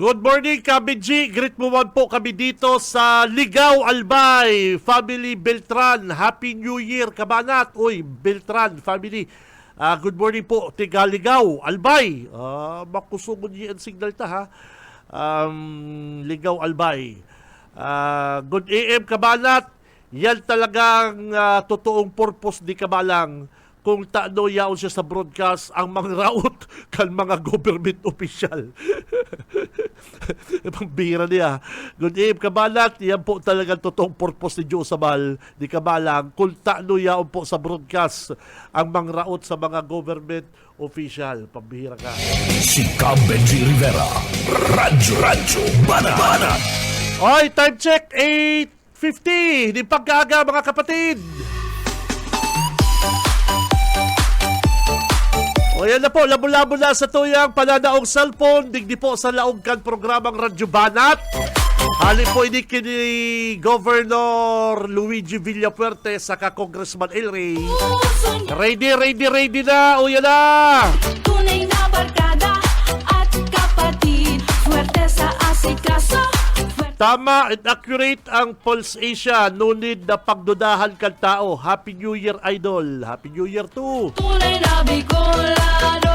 Good morning, Kabiji. Greet mo man po kami dito sa Ligaw, Albay. Family Beltran. Happy New Year, Kabanat. Uy, Beltran family. Good morning po, tiga Ligaw, Albay. Makusugod niya ang signal ta ha. Ligaw, Albay. Good AM, Kabanat. Yan talagang totoong purpose di Kabalang. Kung taano yaon siya sa broadcast ang mangraot kan mga government official. Pambira niya. Good evening, Kabalat. Yan po talagang totoong purpose ni Diyos Sabal, di Kabalang. Kung taano yaon po sa broadcast ang mangraot sa mga government official. Pambira ka. Si Benji Rivera, Radyo Banat. Oy, time check, 8:50. Di pagkaga, mga kapatid. O yan na po, labo-labo na sa tuyang pananaong cellphone, digdi po sa laugkan programang Radyo Banat. Hali po ini kini Governor Luigi Villapuerte saka Congressman El Rey. Ready na, o yan na! Tunay na barkada at kapatid, swerte sa asikaso. Tama at accurate ang Pulse Asia. No need na pagdudahan kang tao. Happy New Year, Idol. Happy New Year too. Tunay na Bicolano.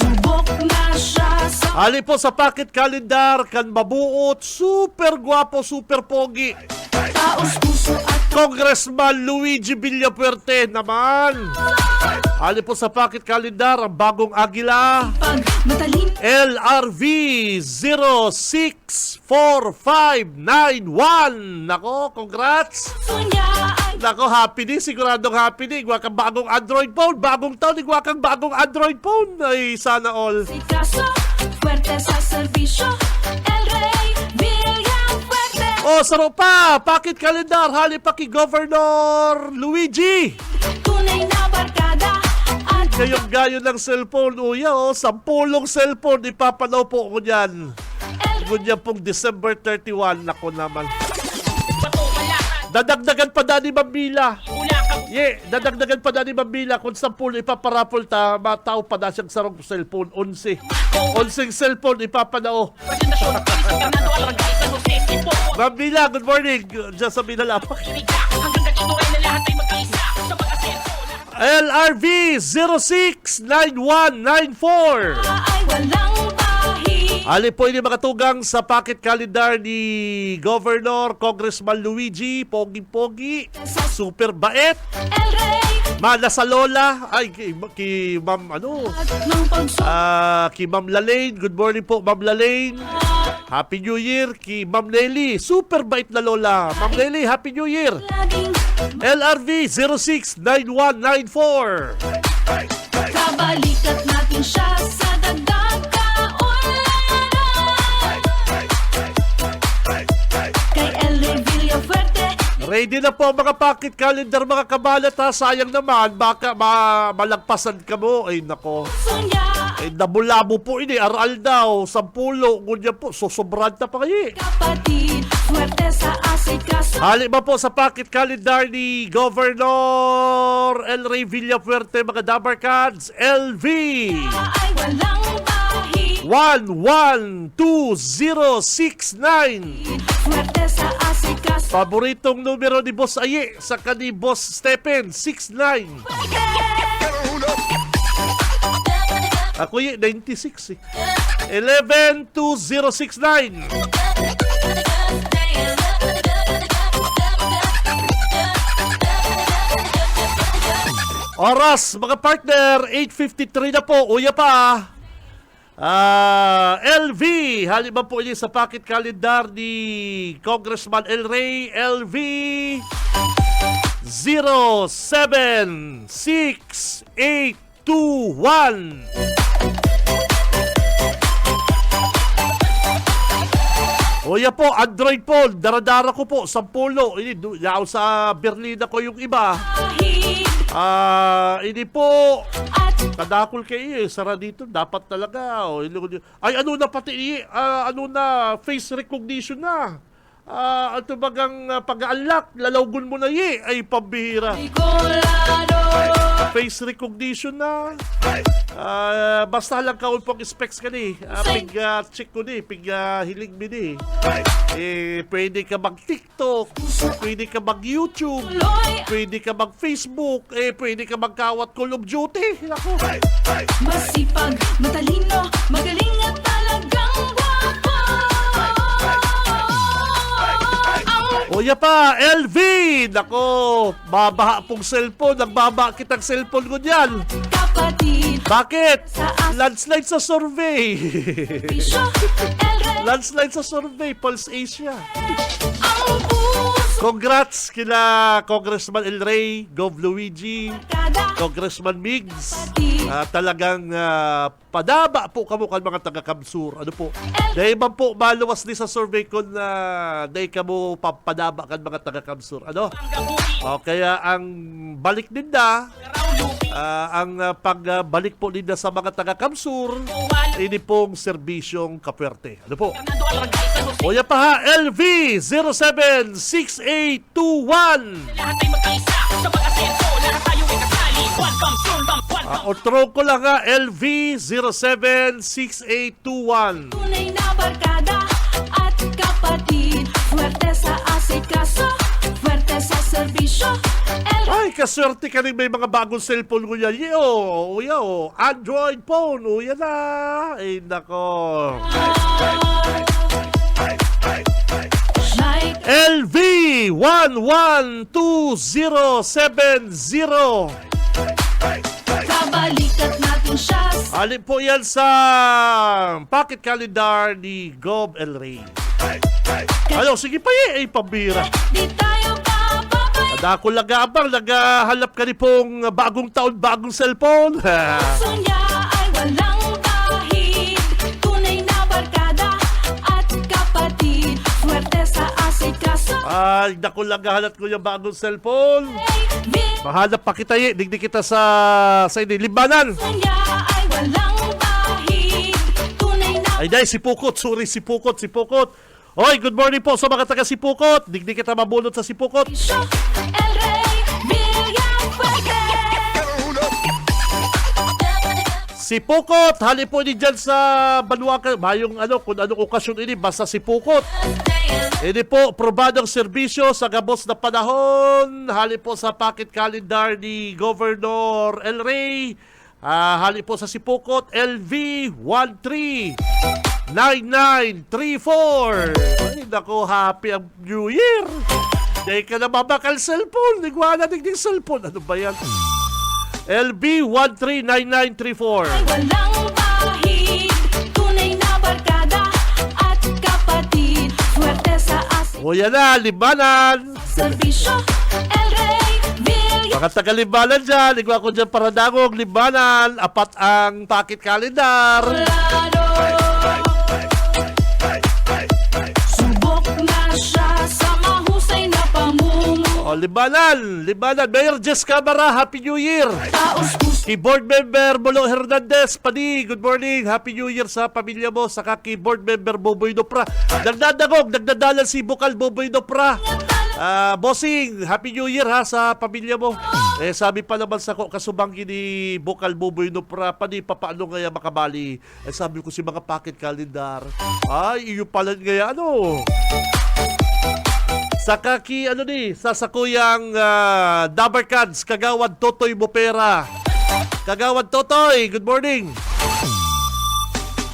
Subok na siya sa... Ali po sa pocket calendar kan mabuot. Super guwapo, super pogi. Taos puso at Congressman Luigi Villafuerte naman. Ali po sa pocket calendar ang bagong agila. Pag matalino LRV 064591. Nako, congrats. niya ay Nako, happy din. Siguradong happy din. Igwa kang bagong Android phone. Bagong taon, igwa kang bagong Android phone. Ay, sana all. kaso, fuerte sa serbisyo, El Rey Villafuerte. O, saro pa. Pocket calendar. Hali pa kay Governor Luigi. Tunay na barkada at Ngayong gayo ng cellphone, uya, 10 cellphone, ipapanaw po ko dyan. Ganyan pong December 31, nako naman. Dadagdagan pa Dani Mambila. Dadagdagan pa Dani Mambila. Kung 10 ipaparapol ta, matao pa na siyang sarong cellphone, 11. 11 cellphone, ipapanaw. Mambila, good morning. Diyan sa Binalapak. LRV 069194. ay walang bahi. Ali po ini makatugang sa pocket calendar ni Governor Congressman Luigi, pogi-pogi, super bait, El Rey mana sa lola, ay kay Ma'am ng pagsulat. kay Ma'am Lalaine, good morning po Ma'am Lalaine. Happy New Year kay Ma'am Nelly, super bait na lola. Ma'am Nelly, Happy New Year. Laging LRV 069194. kabalikat natin siya sa dagdag kaunlaran. Kay El Rey Villafuerte, Ready na po ang mga pocket calendar mga kabalat ha. Sayang naman, baka malagpasan ka mo. Ay nako. sunya Ay nabulabo po ini, aral daw. 10, ngunyan po, susobran na pa kayo. kapatid, fuerte sa asikaso. Hali ba po sa pocket calendar ni Governor El Rey Villafuerte mga Dabarkads, LV Ay walang bahi. 112069. Fuerte sa asikaso. Paboritong numero ni Boss Aye sa kani Boss Stephen 69. Ako y 96 eh. 112069. Oras mga partner 8:53 na po. Uya pa. LV, halima po niya sa pocket calendar ni Congressman El Rey, LV 076821. Uya po, Android phone, daradara ko po, 10. Ini, yaw sa Berlin ako yung iba. Ini po, kadakol kayo sara dito, dapat talaga. Ay, ano na pati, face recognition na. Ito bagang pag-unlock, lalawgon mo na ay pambihira. Face recognition na. Basta lang kaon pong specs ka ni. Check ko ni, hiling mi ni. Pwede ka mag-TikTok, pwede ka mag-YouTube, pwede ka mag-Facebook, pwede ka mag-kawat Call of Duty. Ako. Masipag, matalino, magaling at talagang guwapo. Uya pa, LV! Nako, babaha pong cellphone. Nagbaba kitang cellphone ko dyan. Kapatid, Bakit? Landslide sa survey. bisyo, El Rey, Landslide sa survey, Pulse Asia. ang puso, Congrats kila Congressman El Rey, Gov Luigi, kada Congressman Migs. kapatid. Talagang padaba po kamo kan mga taga-Kamsur. Ano po? Dahil man po maluwas ni sa survey ko na dahil kamo papadaba kan mga taga-Kamsur. Ano? Kaya ang balik ninda, ang pagbalik po ninda sa mga taga-Kamsur, ini pong serbisyong Kapwerte. Ano po? O yan pa ha, LV 076821. Otro ko lang ha, LV 076821. Tunay na barkada at kapatid, fuerte sa asikaso, fuerte sa serbisyo, El Rey. Ay, kaswerte ka rin may mga bagong cellphone ko yan. Android phone. Yan na. Ay, nako. May LV 112070. Kabalikat natin siya. Alin po yan sa pocket calendar ni Gob El Rey. Ano, sige pa pambira. Di tayo bababay. Dako lagabang, naghahanap ka ni pong bagong taon, bagong cellphone. Puso niya ay walang bahid. Tunay na barkada at kapatid. Swerte sa asikaso. Ay, dako laghahanap ko yung bagong cellphone. Mahanap pa kita digdi kita sa ini, Libanan. Puso niya ay walang bahid. Tunay na Ay, dahil si Pukot, sorry, si Pukot. Oy, good morning po sa mga taga Sipukot. Digdi kita mabunot sa Sipukot. Show El Rey Villafuerte. Sipukot, hali po din dyan sa Banuacan. Mayong kung anong okasyon ini, basta Sipukot. Ini po, probadong serbisyo sa gabos na panahon. Hali po sa pocket calendar ni Governor El Rey. Hali po sa Sipukot, LV 139934. Ay, naku, happy ang New Year. Dahil ka na mabakal cellphone. Nigwana digding cellphone. Ano ba yan? LB 139934. Ay walang bahid. Tunay na barkada at kapatid. Swerte sa asik. O yan na, Libanan. Serbisyo El Rey Villafuerte. Mga taga-Libanan dyan. Ligwa ko dyan para dagog. Libanan. Apat ang pocket calendar. Subok na siya sa mahusay na pamumuno. O, Libanan. Mayor Jess Camara, Happy New Year. Taos puso Keyboard member Molo Hernandez, Pani, good morning. Happy New Year sa pamilya mo. Saka keyboard member Boboy Dopra. Nagdadalan si Bukal Boboy Dopra. Bossing, Happy New Year ha sa pamilya mo. Sabi pa naman sa kasubanggi ni Bukal Boboy Dopra, Pani, paano ngaya makabali? Sabi ko si mga pocket calendar. Ay, iyo pala ngaya Saka sa sakuyang Dabarkads, Kagawad Totoy Mopera. Kagawad Totoy, good morning.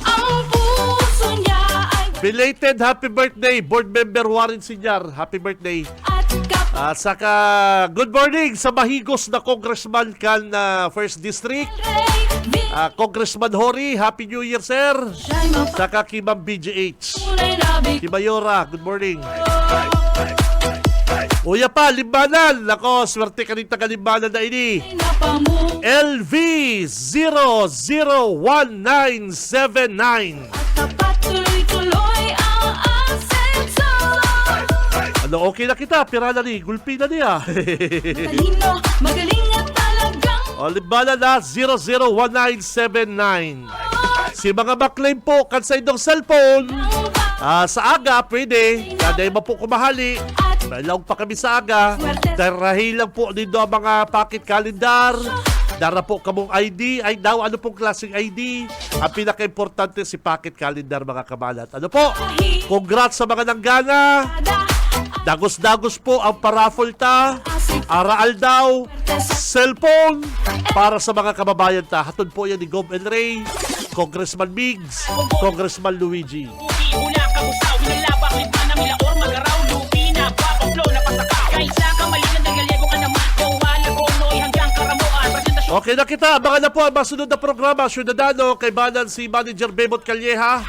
ang puso niya ay Belated happy birthday, board member Warren Sinyar. Happy birthday. at kapatid. Saka good morning sa mahigos na congressman kan First District. Congressman Hori, Happy New Year, sir. Siya'y Saka kay Ma'am BGH. mapatunay na Si Mayora, good morning. Uya pa, Limbanan. Nako, swerte ka rin taga-Limbanan na ini. na pamumuno. LV 001979. Tapat tuloy-tuloy ang asenso. Ano, okay na kita. Pira na ni. Gulpi na niya. Talino, magaling at talagang O, Limbanan na 001979. Si mga baklaim po, kansay dong cellphone. Sa aga, pwede. Kaday mo po kumahali. Nailaw pa kami sa aga. Dahil lang po dito ang mga pocket calendar. Dara po kamong ID. Ay daw, ano pong klaseng ID? Ang pinaka-importante si pocket calendar, mga kamalat. Ano po? Congrats sa mga nanggana. Dagos-dagos po ang paraffle ta. Araal daw. Cellphone. Para sa mga kababayan ta. Hatod po yan ni Gob El Rey, Congressman Migs, Congressman Luigi. Una ka usaw, nilabak, libana, milaor, magaraw, lupi na, papaplo, napasaka. Kaisa ka, malinan, nagaliego ka naman. Kawala, konoy, hanggang karamuan. Presentasyon. Okay na kita. Abangan na po ang masunod na programa. Ciudadano, kay Banan si Manager Bebot Calleja.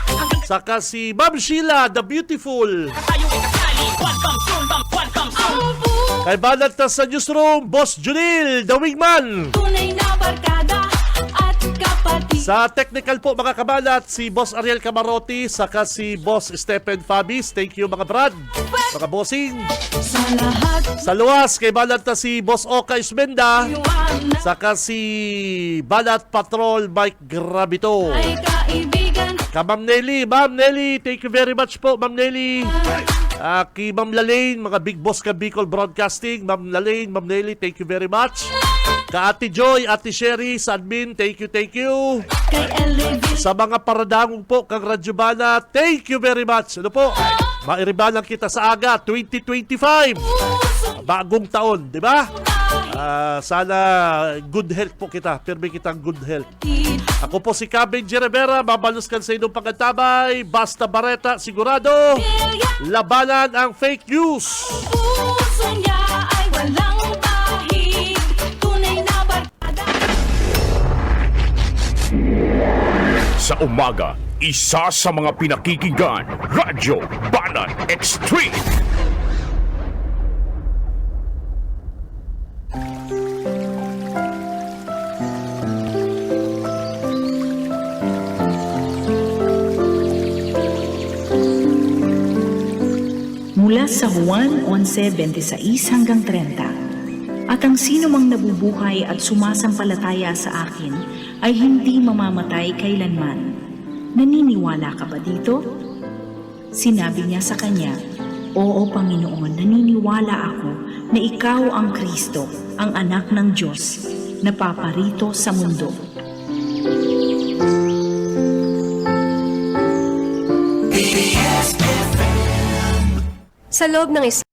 Saka si Ma'am Sheila, the beautiful. Tayo ikasali, welcome soon, welcome soon. Kay Banan ta sa newsroom, Boss Junil, the wingman. tunay na barkada at kapatid. Sa technical po, mga kabalat, si Boss Ariel Camarotti, saka si Boss Stephen Fabis. Thank you, mga brad, mga bossing. Sa lahat Sa luwas, kay Balat na si Boss Oka Ismenda, iwan saka si Balat Patrol Mike Gravito. ay kaibigan. Ka Ma'am Nelly, thank you very much po, Ma'am Nelly. Kay Ma'am Lalaine, mga big boss ka Bicol Broadcasting, Ma'am Lalaine, Ma'am Nelly, thank you very much. Ka Ate Joy, Ate Sherry, sa admin, thank you. Kay Elvin Sa mga paradangong po, kang Radyobana, thank you very much. Ano po? Mairibalang kita sa aga, 2025. Bagong taon, di ba? Sana good health po kita. Pirmi kitang good health. Ako po si Cabin G. Rivera. Mabaluskan sa inyong pagkatabay. Basta Bareta, sigurado. Labanan ang fake news. Puso niya ay walang bahid. Tunay na barkada. Sa umaga, isa sa mga pinakikinggan, Radyo Banat Extreme. Mula sa Juan 11:26 hanggang 30. At ang sino mang nabubuhay at sumasampalataya sa akin ay hindi mamamatay kailanman. Naniniwala ka ba dito? Sinabi niya sa kanya, Oo, Panginoon, naniniwala ako na ikaw ang Kristo, ang anak ng Diyos, na paparito sa mundo. Sa loob ng